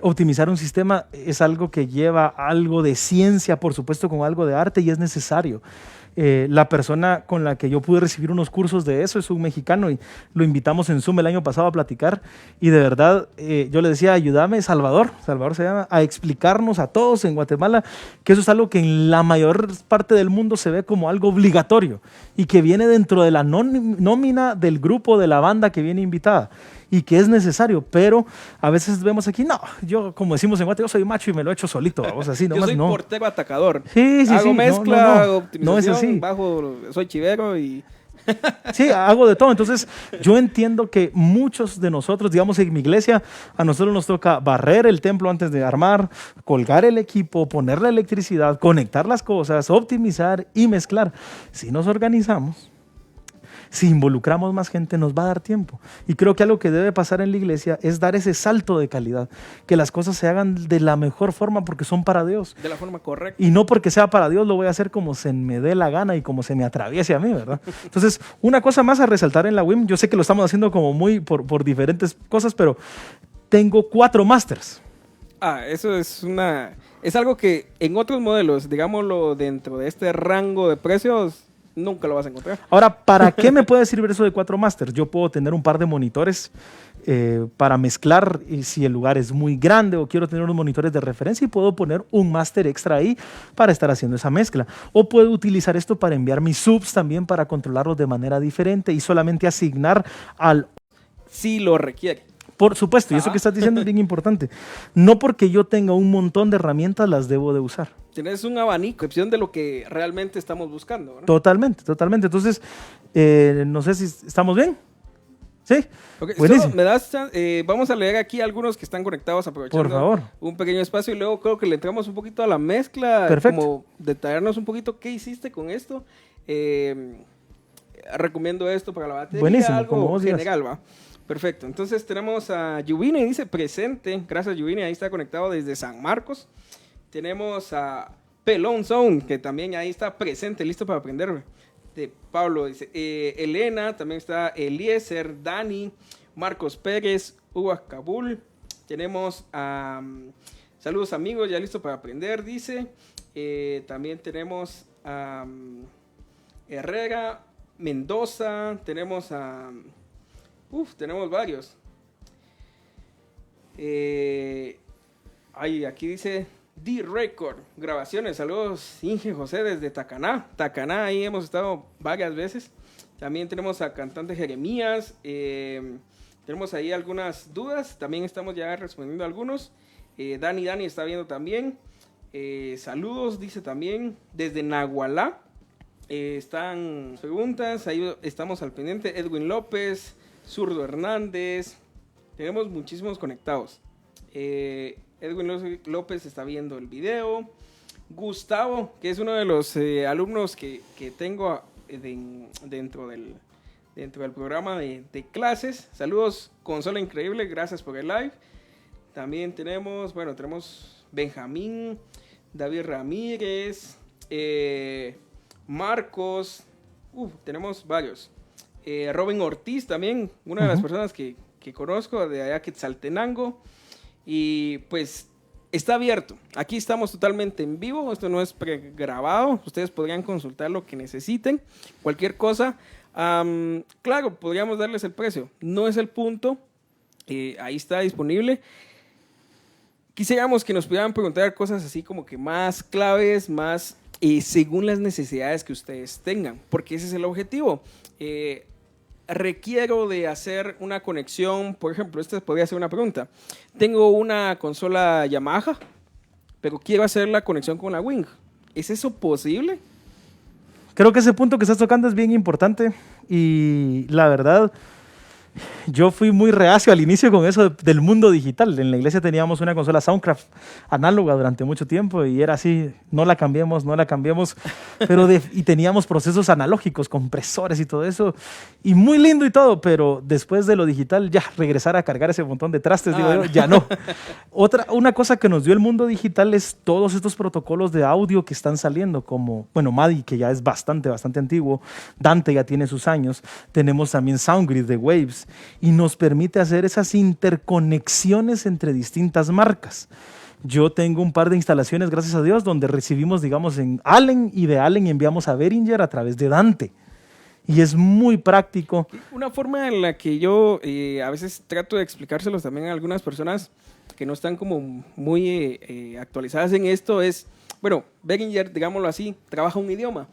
[SPEAKER 2] Optimizar un sistema es algo que lleva algo de ciencia, por supuesto, con algo de arte, y es necesario. La persona con la que yo pude recibir unos cursos de eso es un mexicano y lo invitamos en Zoom el año pasado a platicar, y de verdad yo le decía, ayúdame, Salvador se llama, a explicarnos a todos en Guatemala que eso es algo que en la mayor parte del mundo se ve como algo obligatorio y que viene dentro de la nómina del grupo, de la banda que viene invitada, y que es necesario, pero a veces vemos aquí, no, yo como decimos en Guatemala, yo soy macho y me lo he hecho solito, vamos así, nomás,
[SPEAKER 1] yo soy portero atacador,
[SPEAKER 2] sí,
[SPEAKER 1] hago mezcla, hago optimización,
[SPEAKER 2] no es así.
[SPEAKER 1] Soy chivero y...
[SPEAKER 2] Sí, hago de todo. Entonces, yo entiendo que muchos de nosotros, digamos en mi iglesia, a nosotros nos toca barrer el templo antes de armar, colgar el equipo, poner la electricidad, conectar las cosas, optimizar y mezclar. Si nos organizamos, si involucramos más gente, nos va a dar tiempo. Y creo que algo que debe pasar en la iglesia es dar ese salto de calidad, que las cosas se hagan de la mejor forma porque son para Dios.
[SPEAKER 1] De la forma correcta.
[SPEAKER 2] Y no porque sea para Dios, lo voy a hacer como se me dé la gana y como se me atraviese a mí, ¿verdad? Entonces, una cosa más a resaltar en la WIM, yo sé que lo estamos haciendo como muy por diferentes cosas, pero tengo 4 masters.
[SPEAKER 1] Eso es algo que en otros modelos, digámoslo, dentro de este rango de precios, nunca lo vas a encontrar.
[SPEAKER 2] Ahora, ¿para qué me puede servir eso de 4 masters? Yo puedo tener un par de monitores para mezclar, y si el lugar es muy grande o quiero tener unos monitores de referencia, y puedo poner un máster extra ahí para estar haciendo esa mezcla. O puedo utilizar esto para enviar mis subs también, para controlarlos de manera diferente y solamente asignar al...
[SPEAKER 1] Si lo requiere.
[SPEAKER 2] Por supuesto, y eso que estás diciendo es bien importante. No porque yo tenga un montón de herramientas las debo de usar.
[SPEAKER 1] Tienes un abanico, opción de lo que realmente estamos buscando, ¿no?
[SPEAKER 2] Totalmente. Entonces, no sé si estamos bien. ¿Sí?
[SPEAKER 1] Okay,
[SPEAKER 2] buenísimo.
[SPEAKER 1] Vamos a leer aquí algunos que están conectados, aprovechando
[SPEAKER 2] por favor,
[SPEAKER 1] un pequeño espacio, y luego creo que le entramos un poquito a la mezcla.
[SPEAKER 2] Perfecto.
[SPEAKER 1] Como detallarnos un poquito qué hiciste con esto. Recomiendo esto para la batería.
[SPEAKER 2] Buenísimo,
[SPEAKER 1] algo
[SPEAKER 2] como vos
[SPEAKER 1] general, ¿va? Perfecto. Entonces tenemos a Yuvine, dice presente. Gracias, Yuvine, ahí está conectado desde San Marcos. Tenemos a Pelón Zone, que también ahí está presente, listo para aprender. De Pablo, dice Elena, también está Eliezer, Dani, Marcos Pérez, Hugo Kabul. Tenemos a saludos amigos, ya listo para aprender, dice. También tenemos a Herrera, Mendoza, tenemos a... tenemos varios. Aquí dice D-Record, grabaciones. Saludos, Inge José desde Tacaná. Tacaná, ahí hemos estado varias veces. También tenemos a cantante Jeremías. Tenemos ahí algunas dudas. También estamos ya respondiendo algunos. Dani está viendo también. Saludos, dice también. Desde Nahualá. Están preguntas. Ahí estamos al pendiente. Edwin López. Zurdo Hernández. Tenemos muchísimos conectados. Edwin López está viendo el video. Gustavo, que es uno de los alumnos que tengo dentro del programa de clases. Saludos, Consola Increíble, gracias por el live. También tenemos Benjamín, David Ramírez, Marcos. Tenemos varios. Robin Ortiz también, una de las personas que conozco de allá, Quetzaltenango. Y pues está abierto. Aquí estamos totalmente en vivo. Esto no es pregrabado. Ustedes podrían consultar lo que necesiten. Cualquier cosa. Claro, podríamos darles el precio. No es el punto. Ahí está disponible. quisiéramos que nos pudieran preguntar cosas así como que más claves, más según las necesidades que ustedes tengan, porque ese es el objetivo. Requiero de hacer una conexión, por ejemplo, esta podría ser una pregunta. Tengo una consola Yamaha, pero quiero hacer la conexión con la Wing. ¿Es eso posible?
[SPEAKER 2] Creo que ese punto que estás tocando es bien importante y la verdad, yo fui muy reacio al inicio con eso del mundo digital. En la iglesia teníamos una consola Soundcraft análoga durante mucho tiempo y era así, no la cambiemos, y teníamos procesos analógicos, compresores y todo eso, y muy lindo y todo, pero después de lo digital, ya regresar a cargar ese montón de trastes, ya no. Una cosa que nos dio el mundo digital es todos estos protocolos de audio que están saliendo, como, bueno, MADI, que ya es bastante antiguo, Dante ya tiene sus años, tenemos también SoundGrid de Waves, y nos permite hacer esas interconexiones entre distintas marcas. Yo tengo un par de instalaciones, gracias a Dios, donde recibimos, digamos, en Allen, y de Allen enviamos a Behringer a través de Dante. Y es muy práctico.
[SPEAKER 1] Una forma en la que yo a veces trato de explicárselos también a algunas personas que no están como muy actualizadas en esto es, bueno, Behringer, digámoslo así, trabaja un idioma.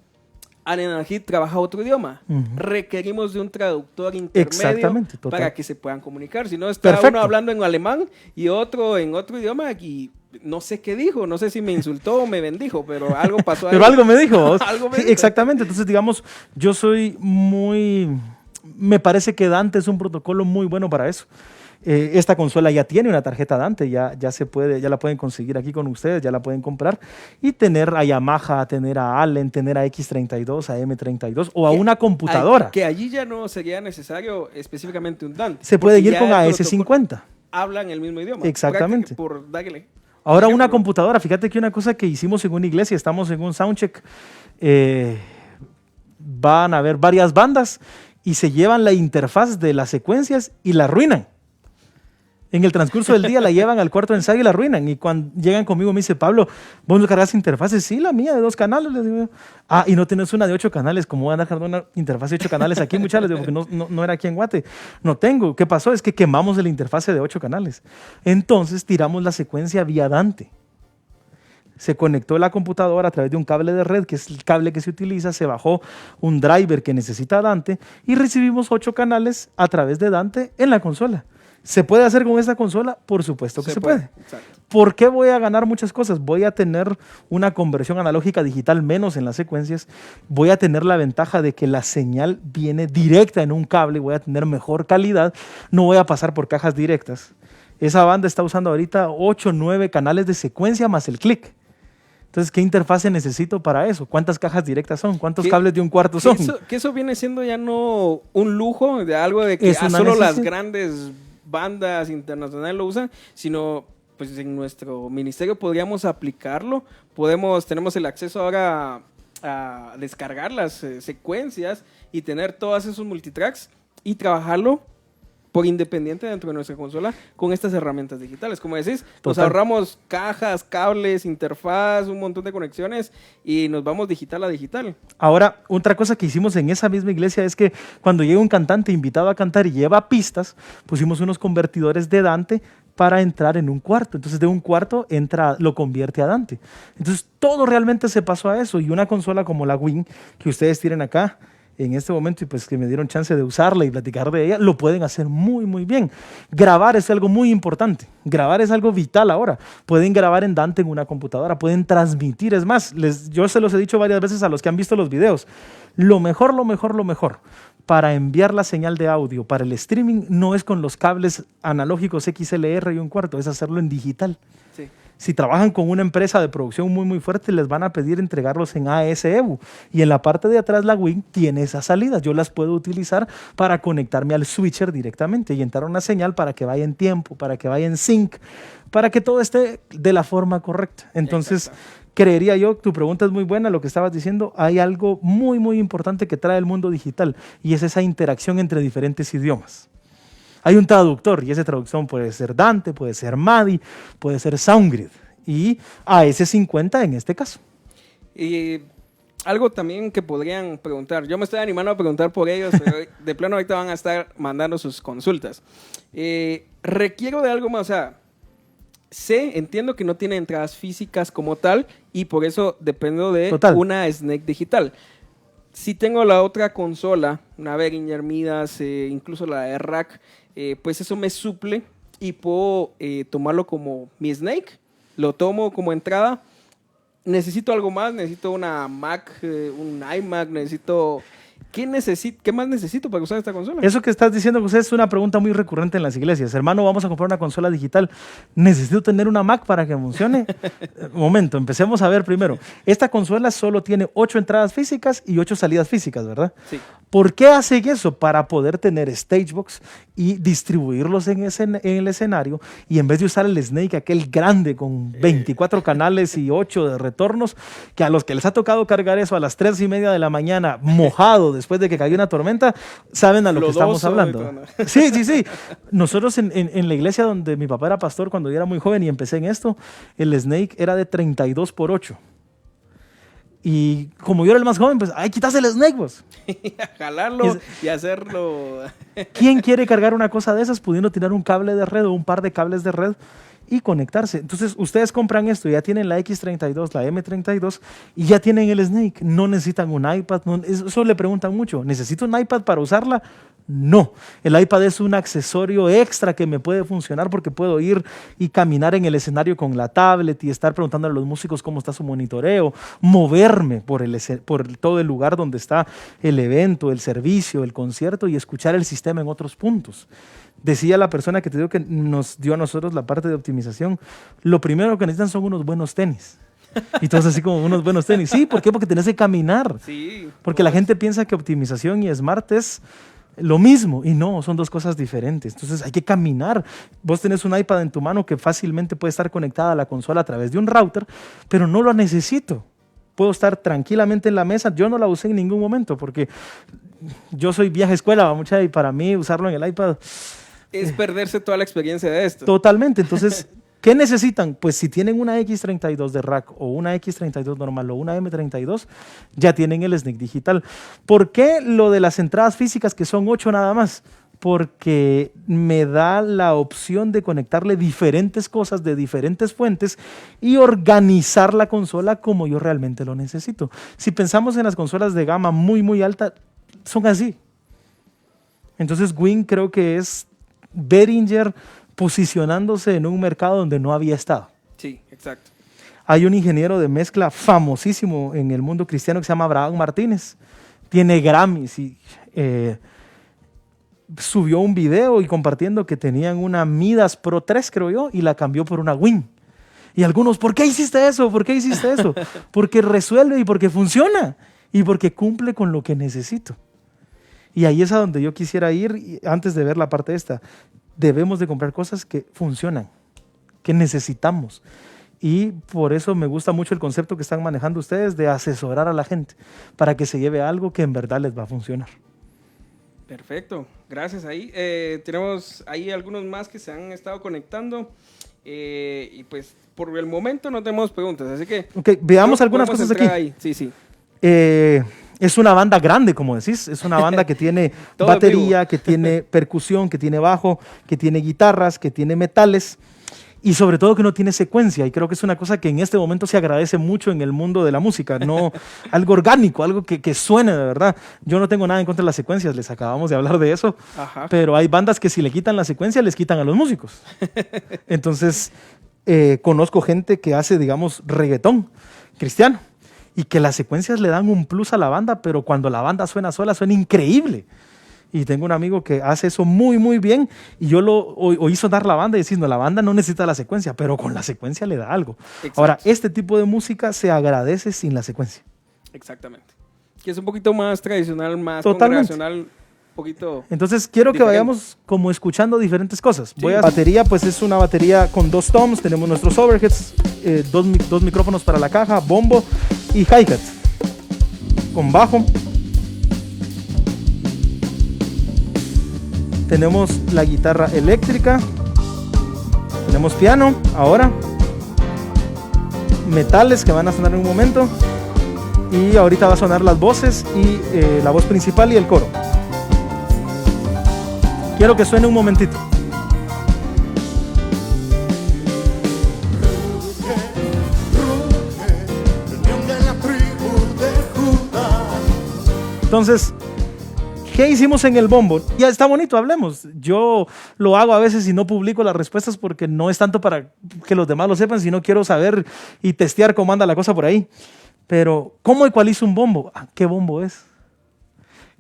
[SPEAKER 1] Allen & Heath trabaja otro idioma. Requerimos de un traductor intermedio para que se puedan comunicar. Si no, está uno hablando en alemán y otro en otro idioma y no sé qué dijo. No sé si me insultó o me bendijo, pero algo pasó ahí.
[SPEAKER 2] Pero algo me dijo.
[SPEAKER 1] Algo me dijo.
[SPEAKER 2] Exactamente. Entonces, digamos, yo soy me parece que Dante es un protocolo muy bueno para eso. Esta consola ya tiene una tarjeta Dante, ya la pueden conseguir aquí con ustedes, ya la pueden comprar y tener a Yamaha, tener a Allen, tener a X32, a M32 o a una computadora.
[SPEAKER 1] Que allí ya no sería necesario específicamente un Dante.
[SPEAKER 2] Se puede ir con AS50.
[SPEAKER 1] Hablan el mismo idioma.
[SPEAKER 2] Exactamente.
[SPEAKER 1] Por darle.
[SPEAKER 2] Ahora una computadora, fíjate que una cosa que hicimos en una iglesia, estamos en un soundcheck, van a haber varias bandas y se llevan la interfaz de las secuencias y la arruinan. En el transcurso del día la llevan al cuarto de ensayo y la arruinan. Y cuando llegan conmigo me dice, Pablo, ¿vos no cargas interfaces? Sí, la mía de 2 canales. Les digo, y no tenés una de 8 canales. ¿Cómo van a dejar una interfaz de 8 canales aquí, muchachos? Porque no era aquí en Guate. No tengo. ¿Qué pasó? Es que quemamos la interfaz de 8 canales. Entonces tiramos la secuencia vía Dante. Se conectó la computadora a través de un cable de red, que es el cable que se utiliza, se bajó un driver que necesita Dante y recibimos 8 canales a través de Dante en la consola. ¿Se puede hacer con esta consola? Por supuesto que se puede. ¿Por qué voy a ganar muchas cosas? Voy a tener una conversión analógica digital menos en las secuencias. Voy a tener la ventaja de que la señal viene directa en un cable. Voy a tener mejor calidad. No voy a pasar por cajas directas. Esa banda está usando ahorita 8 o 9 canales de secuencia más el click. Entonces, ¿qué interfase necesito para eso? ¿Cuántas cajas directas son? ¿Cuántos cables de un cuarto son?
[SPEAKER 1] Que eso viene siendo ya no un lujo, de algo de que solo las grandes bandas internacionales lo usan, sino pues en nuestro ministerio podríamos aplicarlo. Tenemos el acceso ahora a descargar las secuencias y tener todos esos multitracks y trabajarlo por independiente dentro de nuestra consola con estas herramientas digitales. Como decís, nos ahorramos cajas, cables, interfaz, un montón de conexiones y nos vamos digital a digital.
[SPEAKER 2] Ahora, otra cosa que hicimos en esa misma iglesia es que cuando llega un cantante invitado a cantar y lleva pistas, pusimos unos convertidores de Dante para entrar en un cuarto. Entonces, de un cuarto lo convierte a Dante. Entonces, todo realmente se pasó a eso. Y una consola como la Wing, que ustedes tienen acá, en este momento, y pues que me dieron chance de usarla y platicar de ella, lo pueden hacer muy, muy bien. Grabar es algo muy importante. Grabar es algo vital ahora. Pueden grabar en Dante en una computadora, pueden transmitir. Es más, yo se los he dicho varias veces a los que han visto los videos. Lo mejor para enviar la señal de audio para el streaming no es con los cables analógicos XLR y un cuarto, es hacerlo en digital.
[SPEAKER 1] Sí.
[SPEAKER 2] Si trabajan con una empresa de producción muy, muy fuerte, les van a pedir entregarlos en ASEVU. Y en la parte de atrás la Wing tiene esas salidas. Yo las puedo utilizar para conectarme al switcher directamente y entrar una señal para que vaya en tiempo, para que vaya en sync, para que todo esté de la forma correcta. Entonces, creería yo, tu pregunta es muy buena, lo que estabas diciendo, hay algo muy, muy importante que trae el mundo digital y es esa interacción entre diferentes idiomas. Hay un traductor y esa traducción puede ser Dante, puede ser MADI, puede ser SoundGrid y AS50 en este caso.
[SPEAKER 1] Y algo también que podrían preguntar, yo me estoy animando a preguntar por ellos, pero de plano ahorita van a estar mandando sus consultas. Requiero de algo más, o sea, entiendo que no tiene entradas físicas como tal y por eso dependo de
[SPEAKER 2] Total.
[SPEAKER 1] una Snake digital. Si tengo la otra consola, una Behringer Midas, incluso la de Rack, pues eso me suple y puedo tomarlo como mi Snake. Lo tomo como entrada. Necesito algo más, necesito una Mac, un iMac, necesito... ¿Qué más necesito para usar esta consola?
[SPEAKER 2] Eso que estás diciendo, José, es una pregunta muy recurrente en las iglesias. Hermano, vamos a comprar una consola digital. ¿Necesito tener una Mac para que funcione? Momento, empecemos a ver primero. Esta consola solo tiene 8 entradas físicas y 8 salidas físicas, ¿verdad?
[SPEAKER 1] Sí.
[SPEAKER 2] ¿Por qué hacen eso? Para poder tener Stagebox y distribuirlos en el escenario, y en vez de usar el Snake, aquel grande con 24 canales y 8 de retornos, que a los que les ha tocado cargar eso a las 3:30 de la mañana, mojado después de que cayó una tormenta, saben a lo que estamos hablando. Sí. Nosotros en la iglesia donde mi papá era pastor, cuando yo era muy joven y empecé en esto, el Snake era de 32x8. Y como yo era el más joven, pues, ¡ay, quitas el Snake, vos!
[SPEAKER 1] Jalarlo y hacerlo.
[SPEAKER 2] ¿Quién quiere cargar una cosa de esas pudiendo tirar un cable de red o un par de cables de red y conectarse? Entonces, ustedes compran esto, ya tienen la X32, la M32 y ya tienen el Snake. No necesitan un iPad. Eso le preguntan mucho. ¿Necesito un iPad para usarla? No, el iPad es un accesorio extra que me puede funcionar porque puedo ir y caminar en el escenario con la tablet y estar preguntándole a los músicos cómo está su monitoreo, moverme por todo el lugar donde está el evento, el servicio, el concierto y escuchar el sistema en otros puntos. Decía la persona que te digo que nos dio a nosotros la parte de optimización, lo primero que necesitan son unos buenos tenis. Y todos así como unos buenos tenis. Sí, ¿por qué? Porque tenés que caminar.
[SPEAKER 1] Sí,
[SPEAKER 2] porque la gente piensa que optimización y smart es lo mismo, y no, son dos cosas diferentes. Entonces hay que caminar. Vos tenés un iPad en tu mano que fácilmente puede estar conectada a la consola a través de un router, pero no lo necesito. Puedo estar tranquilamente en la mesa. Yo no la usé en ningún momento porque yo soy vieja escuela, mucha, y para mí usarlo en el iPad
[SPEAKER 1] es perderse toda la experiencia de esto.
[SPEAKER 2] Totalmente. Entonces, ¿qué necesitan? Pues si tienen una X32 de rack o una X32 normal o una M32, ya tienen el Snake digital. ¿Por qué lo de las entradas físicas, que son 8 nada más? Porque me da la opción de conectarle diferentes cosas de diferentes fuentes y organizar la consola como yo realmente lo necesito. Si pensamos en las consolas de gama muy, muy alta, son así. Entonces, Wing creo que es Behringer posicionándose en un mercado donde no había estado.
[SPEAKER 1] Sí, exacto.
[SPEAKER 2] Hay un ingeniero de mezcla famosísimo en el mundo cristiano que se llama Abraham Martínez. Tiene Grammys y subió un video y compartiendo que tenían una Midas Pro 3, creo yo, y la cambió por una Wing. Y algunos, ¿por qué hiciste eso? ¿Por qué hiciste eso? Porque resuelve y porque funciona y porque cumple con lo que necesito. Y ahí es a donde yo quisiera ir antes de ver la parte esta. Debemos de comprar cosas que funcionan, que necesitamos. Y por eso me gusta mucho el concepto que están manejando ustedes de asesorar a la gente para que se lleve algo que en verdad les va a funcionar.
[SPEAKER 1] Perfecto, gracias. Ahí tenemos ahí algunos más que se han estado conectando y pues por el momento no tenemos preguntas, así que...
[SPEAKER 2] Ok, veamos algunas cosas aquí.
[SPEAKER 1] Ahí. Sí.
[SPEAKER 2] Es una banda grande, como decís. Es una banda que tiene batería, que tiene percusión, que tiene bajo, que tiene guitarras, que tiene metales y sobre todo que no tiene secuencia. Y creo que es una cosa que en este momento se agradece mucho en el mundo de la música. No, algo orgánico, algo que suene de verdad. Yo no tengo nada en contra de las secuencias, les acabamos de hablar de eso.
[SPEAKER 1] Ajá.
[SPEAKER 2] Pero hay bandas que si le quitan la secuencia, les quitan a los músicos. Entonces, conozco gente que hace, digamos, reggaetón cristiano. Y que las secuencias le dan un plus a la banda, pero cuando la banda suena sola, suena increíble. Y tengo un amigo que hace eso muy, muy bien. Y yo lo oí sonar la banda y decís, no, la banda no necesita la secuencia, pero con la secuencia le da algo. Exacto. Ahora, este tipo de música se agradece sin la secuencia.
[SPEAKER 1] Exactamente. Que es un poquito más tradicional, más congregacional. Poquito.
[SPEAKER 2] Entonces quiero que vayamos como escuchando diferentes cosas. Sí. Batería, pues es una batería con 2 toms, tenemos nuestros overheads, dos micrófonos para la caja, bombo y hi-hat. Con bajo. Tenemos la guitarra eléctrica. Tenemos piano ahora. Metales que van a sonar en un momento. Y ahorita va a sonar las voces y la voz principal y el coro. Quiero que suene un momentito. Entonces, ¿qué hicimos en el bombo? Ya está bonito, hablemos. Yo lo hago a veces y no publico las respuestas porque no es tanto para que los demás lo sepan, sino quiero saber y testear cómo anda la cosa por ahí. Pero, ¿cómo ecualizo un bombo? ¿Qué bombo es?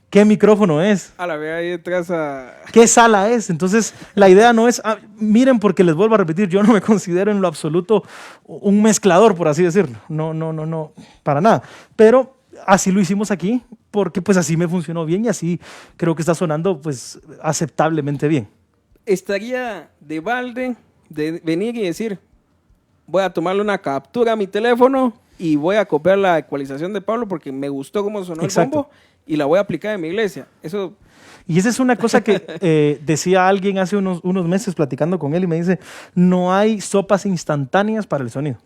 [SPEAKER 2] ¿Qué micrófono es?
[SPEAKER 1] A la vez ahí detrás a...
[SPEAKER 2] ¿Qué sala es? Entonces, la idea no es... miren, porque les vuelvo a repetir, yo no me considero en lo absoluto un mezclador, por así decirlo. No, para nada. Pero así lo hicimos aquí, porque pues así me funcionó bien y así creo que está sonando pues aceptablemente bien.
[SPEAKER 1] Estaría de balde de venir y decir, voy a tomarle una captura a mi teléfono y voy a copiar la ecualización de Pablo porque me gustó cómo sonó
[SPEAKER 2] Exacto.
[SPEAKER 1] el bombo y la voy a aplicar en mi iglesia. Eso...
[SPEAKER 2] Y esa es una cosa que decía alguien hace unos meses platicando con él y me dice, no hay sopas instantáneas para el sonido.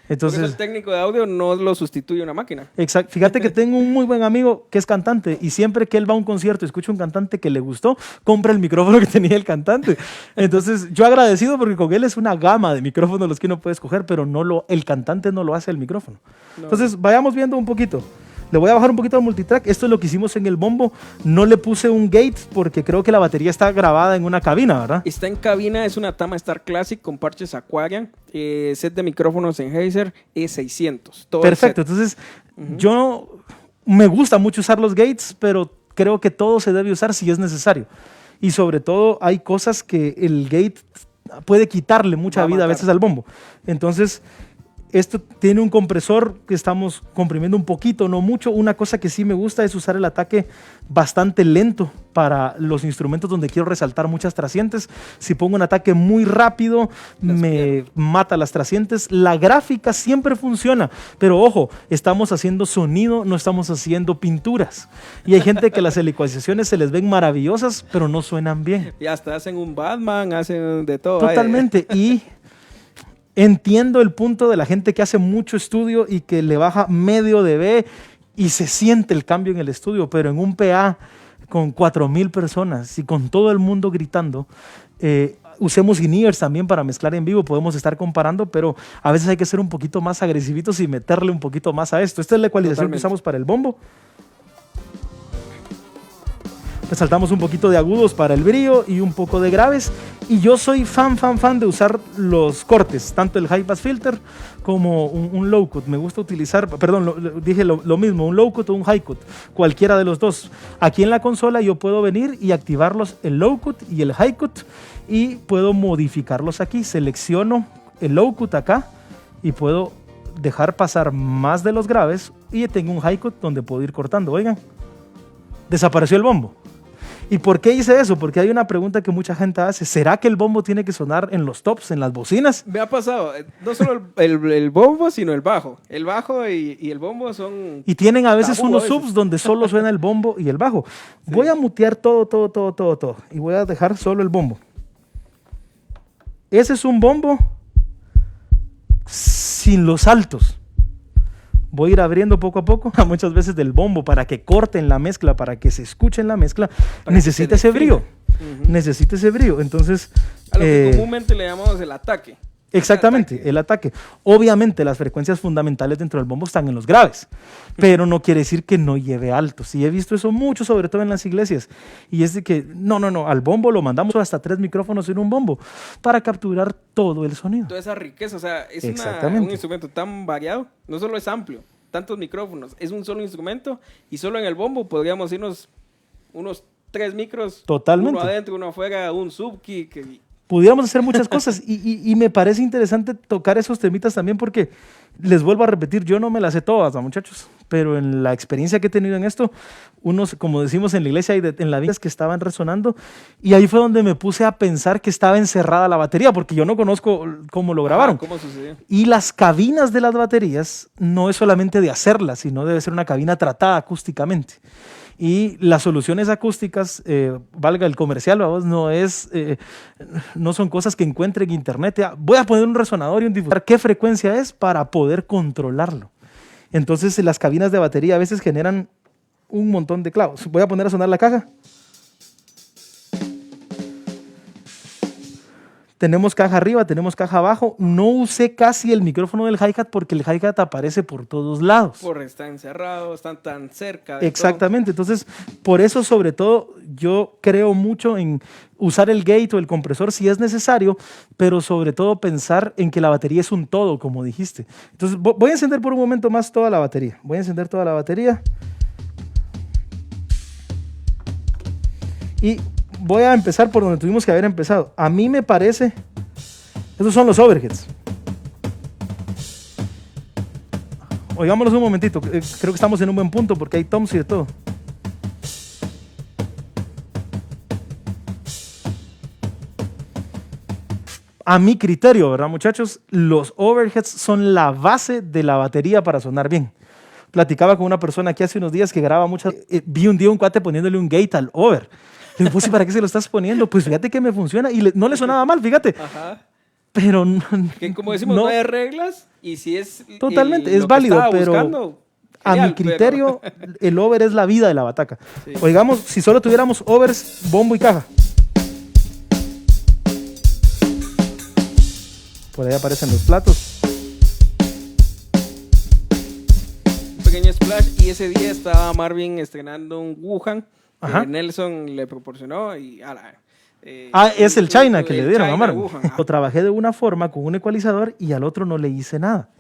[SPEAKER 1] Entonces,
[SPEAKER 2] Entonces,
[SPEAKER 1] el técnico de audio no lo sustituye una máquina.
[SPEAKER 2] exacto. Fíjate que tengo un muy buen amigo que es cantante y siempre que él va a un concierto y escucha un cantante que le gustó, compra el micrófono que tenía el cantante. Entonces, yo agradecido porque con él es una gama de micrófonos los que uno puede escoger, pero el cantante no lo hace el micrófono.
[SPEAKER 1] No.
[SPEAKER 2] Entonces, vayamos viendo un poquito. Le voy a bajar un poquito al multitrack. Esto es lo que hicimos en el bombo. No le puse un gate porque creo que la batería está grabada en una cabina, ¿verdad?
[SPEAKER 1] Está en cabina, es una Tama Star Classic con parches Aquarian, set de micrófonos Sennheiser E600. Todo
[SPEAKER 2] perfecto, entonces yo me gusta mucho usar los gates, pero creo que todo se debe usar si es necesario. Y sobre todo hay cosas que el gate puede quitarle mucha vida a veces al bombo. Entonces, esto tiene un compresor que estamos comprimiendo un poquito, no mucho. Una cosa que sí me gusta es usar el ataque bastante lento para los instrumentos donde quiero resaltar muchas trascientes. Si pongo un ataque muy rápido, me mata las trascientes. La gráfica siempre funciona, pero ojo, estamos haciendo sonido, no estamos haciendo pinturas. Y hay gente que las ecualizaciones se les ven maravillosas, pero no suenan bien.
[SPEAKER 1] Y hasta hacen un Batman, hacen de todo.
[SPEAKER 2] Totalmente. Y entiendo el punto de la gente que hace mucho estudio y que le baja medio dB y se siente el cambio en el estudio, pero en un PA con 4,000 personas y con todo el mundo gritando, usemos in-ears también para mezclar en vivo, podemos estar comparando, pero a veces hay que ser un poquito más agresivitos y meterle un poquito más a esto. Esta es la ecualización que usamos para el bombo. Resaltamos un poquito de agudos para el brillo y un poco de graves. Y yo soy fan de usar los cortes, tanto el high pass filter como un low cut. Me gusta utilizar, perdón, dije lo mismo, un low cut o un high cut, cualquiera de los dos. Aquí en la consola yo puedo venir y activarlos, el low cut y el high cut, y puedo modificarlos aquí. Selecciono el low cut acá y puedo dejar pasar más de los graves y tengo un high cut donde puedo ir cortando. Oigan, desapareció el bombo. ¿Y por qué hice eso? Porque hay una pregunta que mucha gente hace. ¿Será que el bombo tiene que sonar en los tops, en las bocinas?
[SPEAKER 1] Me ha pasado, no solo el bombo, sino el bajo. El bajo y el bombo son...
[SPEAKER 2] Y tienen a veces
[SPEAKER 1] tabú
[SPEAKER 2] unos
[SPEAKER 1] a veces.
[SPEAKER 2] subs donde solo suena el bombo y el bajo.
[SPEAKER 1] Sí.
[SPEAKER 2] Voy a mutear todo. Y voy a dejar solo el bombo. Ese es un bombo sin los altos. Voy a ir abriendo poco a poco, muchas veces del bombo, para que corten la mezcla, para que se escuche en la mezcla, necesita ese brillo. Necesita ese brillo. Entonces,
[SPEAKER 1] a lo que comúnmente le llamamos el ataque.
[SPEAKER 2] Exactamente, el ataque. Obviamente las frecuencias fundamentales dentro del bombo están en los graves, pero no quiere decir que no lleve altos. Y he visto eso mucho, sobre todo en las iglesias. Y es de que, no, al bombo lo mandamos hasta 3 micrófonos en un bombo para capturar todo el sonido.
[SPEAKER 1] Toda esa riqueza, o sea, es
[SPEAKER 2] Exactamente.
[SPEAKER 1] un instrumento tan variado, no solo es amplio, tantos micrófonos, es un solo instrumento y solo en el bombo podríamos irnos unos 3 micros.
[SPEAKER 2] Totalmente.
[SPEAKER 1] Uno adentro, uno afuera, un subkick.
[SPEAKER 2] Pudiéramos hacer muchas cosas y me parece interesante tocar esos temitas también porque, les vuelvo a repetir, yo no me las sé todas, ¿no, muchachos? Pero en la experiencia que he tenido en esto, unos, como decimos en la iglesia y en la vida, que estaban resonando, y ahí fue donde me puse a pensar que estaba encerrada la batería, porque yo no conozco cómo lo grabaron.
[SPEAKER 1] ¿Cómo sucedió?
[SPEAKER 2] Y las cabinas de las baterías no es solamente de hacerlas, sino debe ser una cabina tratada acústicamente. Y las soluciones acústicas, valga el comercial, vamos, no son cosas que encuentre en internet. Voy a poner un resonador y un difusor. ¿Qué frecuencia es para poder controlarlo? Entonces las cabinas de batería a veces generan un montón de clavos. Voy a poner a sonar la caja. Tenemos caja arriba, tenemos caja abajo. No usé casi el micrófono del hi-hat porque el hi-hat aparece por todos lados.
[SPEAKER 1] Están encerrados, están tan cerca de
[SPEAKER 2] Exactamente, entonces por eso sobre todo yo creo mucho en usar el gate o el compresor si es necesario, pero sobre todo pensar en que la batería es un todo, como dijiste. Entonces voy a encender por un momento más toda la batería. Voy a encender toda la batería. Y voy a empezar por donde tuvimos que haber empezado. A mí me parece, esos son los overheads. Oigámonos un momentito, creo que estamos en un buen punto porque hay toms y de todo. A mi criterio, ¿verdad, muchachos? Los overheads son la base de la batería para sonar bien. Platicaba con una persona aquí hace unos días que graba muchas... vi un día un cuate poniéndole un gate al over. Le digo, pues, ¿y para qué se lo estás poniendo? Pues fíjate que me funciona y no le sonaba mal, fíjate.
[SPEAKER 1] Ajá.
[SPEAKER 2] Pero
[SPEAKER 1] que como decimos, no hay reglas y si es...
[SPEAKER 2] Totalmente, es válido, pero
[SPEAKER 1] buscando,
[SPEAKER 2] genial, a mi criterio, el over es la vida de la bataca. Sí. Oigamos, si solo tuviéramos overs, bombo y caja. Por ahí aparecen los platos.
[SPEAKER 1] Un pequeño splash y ese día estaba Marvin estrenando un Wuhan que Nelson le proporcionó y...
[SPEAKER 2] es el China que le dieron a Marvin. Lo trabajé de una forma con un ecualizador y al otro no le hice nada.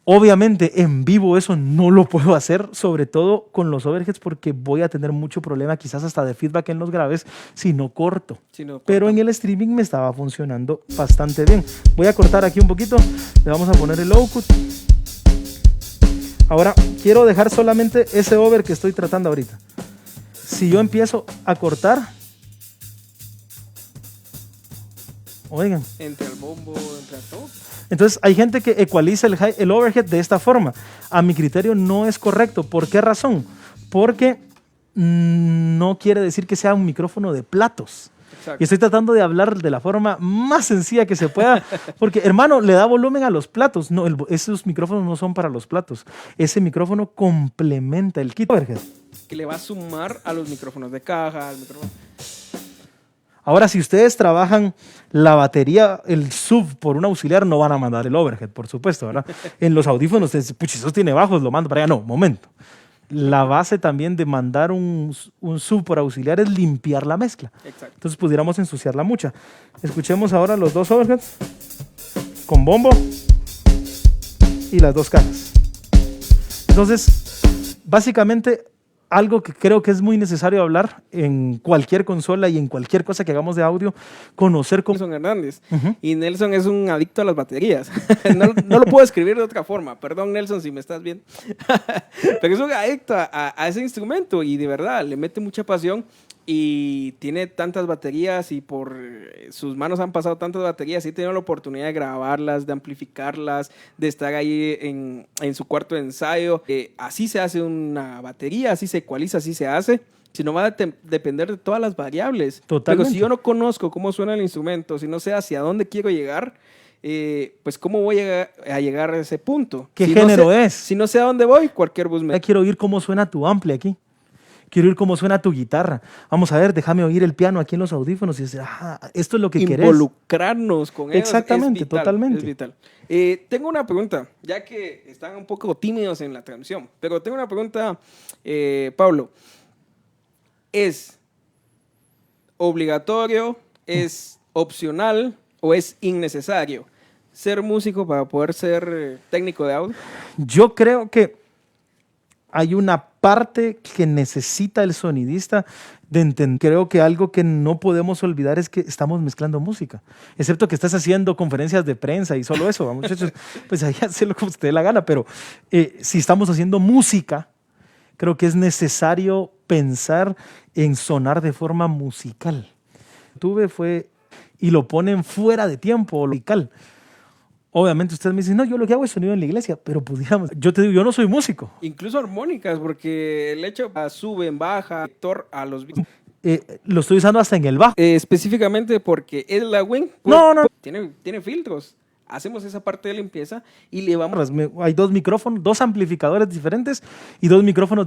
[SPEAKER 2] Obviamente en vivo eso no lo puedo hacer, sobre todo con los overheads porque voy a tener mucho problema quizás hasta de feedback en los graves si no corto. Pero en el streaming me estaba funcionando bastante bien. Voy a cortar aquí un poquito, le vamos a poner el low cut. Ahora quiero dejar solamente ese over que estoy tratando ahorita. Si yo empiezo a cortar, oigan.
[SPEAKER 1] Entre el bombo, entre todo.
[SPEAKER 2] Entonces hay gente que ecualiza el overhead de esta forma. A mi criterio no es correcto. ¿Por qué razón? Porque no quiere decir que sea un micrófono de platos. Exacto. Y estoy tratando de hablar de la forma más sencilla que se pueda. Porque, hermano, le da volumen a los platos. No, esos micrófonos no son para los platos. Ese micrófono complementa el kit overhead.
[SPEAKER 1] Que le va a sumar a los micrófonos de caja, al micrófono...
[SPEAKER 2] Ahora, si ustedes trabajan la batería, el sub por un auxiliar, no van a mandar el overhead, por supuesto, ¿verdad? En los audífonos, ustedes, eso tiene bajos, lo mando para allá. No, momento. La base también de mandar un sub por auxiliar es limpiar la mezcla.
[SPEAKER 1] Exacto.
[SPEAKER 2] Entonces pudiéramos ensuciarla mucho. Escuchemos ahora los dos overheads con bombo y las dos cajas. Entonces, básicamente... algo que creo que es muy necesario hablar en cualquier consola y en cualquier cosa que hagamos de audio, conocer cómo...
[SPEAKER 1] Nelson Hernández. Y Nelson es un adicto a las baterías. no lo puedo escribir de otra forma. Perdón, Nelson, si me estás viendo. Pero es un adicto a ese instrumento y de verdad le mete mucha pasión y tiene tantas baterías y por sus manos han pasado tantas baterías y he tenido la oportunidad de grabarlas, de amplificarlas, de estar ahí en su cuarto de ensayo. Así se hace una batería, así se ecualiza, así se hace. Si no va a depender de todas las variables.
[SPEAKER 2] Totalmente.
[SPEAKER 1] Pero si yo no conozco cómo suena el instrumento, si no sé hacia dónde quiero llegar, pues cómo voy a llegar a ese punto.
[SPEAKER 2] ¿Qué género es?
[SPEAKER 1] Si no sé a dónde voy, cualquier bus me...
[SPEAKER 2] Ya quiero oír cómo suena tu ampli aquí. Quiero oír cómo suena tu guitarra. Vamos a ver, déjame oír el piano aquí en los audífonos y decir, esto es lo que querés.
[SPEAKER 1] Involucrarnos con ellos.
[SPEAKER 2] Exactamente,
[SPEAKER 1] es vital,
[SPEAKER 2] totalmente.
[SPEAKER 1] Es vital. Tengo una pregunta, ya que están un poco tímidos en la transmisión, pero tengo una pregunta, Pablo. ¿Es obligatorio, es opcional o es innecesario ser músico para poder ser técnico de audio?
[SPEAKER 2] Yo creo que hay una parte que necesita el sonidista de entender. Creo que algo que no podemos olvidar es que estamos mezclando música. Excepto que estás haciendo conferencias de prensa y solo eso, muchachos, pues ahí hacerlo como usted dé la gana. Pero si estamos haciendo música, creo que es necesario pensar en sonar de forma musical. Y lo ponen fuera de tiempo, musical. Obviamente ustedes me dicen, no, yo lo que hago es sonido en la iglesia, pero pudiéramos, yo te digo, yo no soy músico.
[SPEAKER 1] Incluso armónicas, porque el hecho suben, baja, vector a los...
[SPEAKER 2] lo estoy usando hasta en el bajo.
[SPEAKER 1] Específicamente porque es la Wing.
[SPEAKER 2] No.
[SPEAKER 1] Tiene filtros. Hacemos esa parte de limpieza y le vamos...
[SPEAKER 2] Hay dos micrófonos, dos amplificadores diferentes y dos micrófonos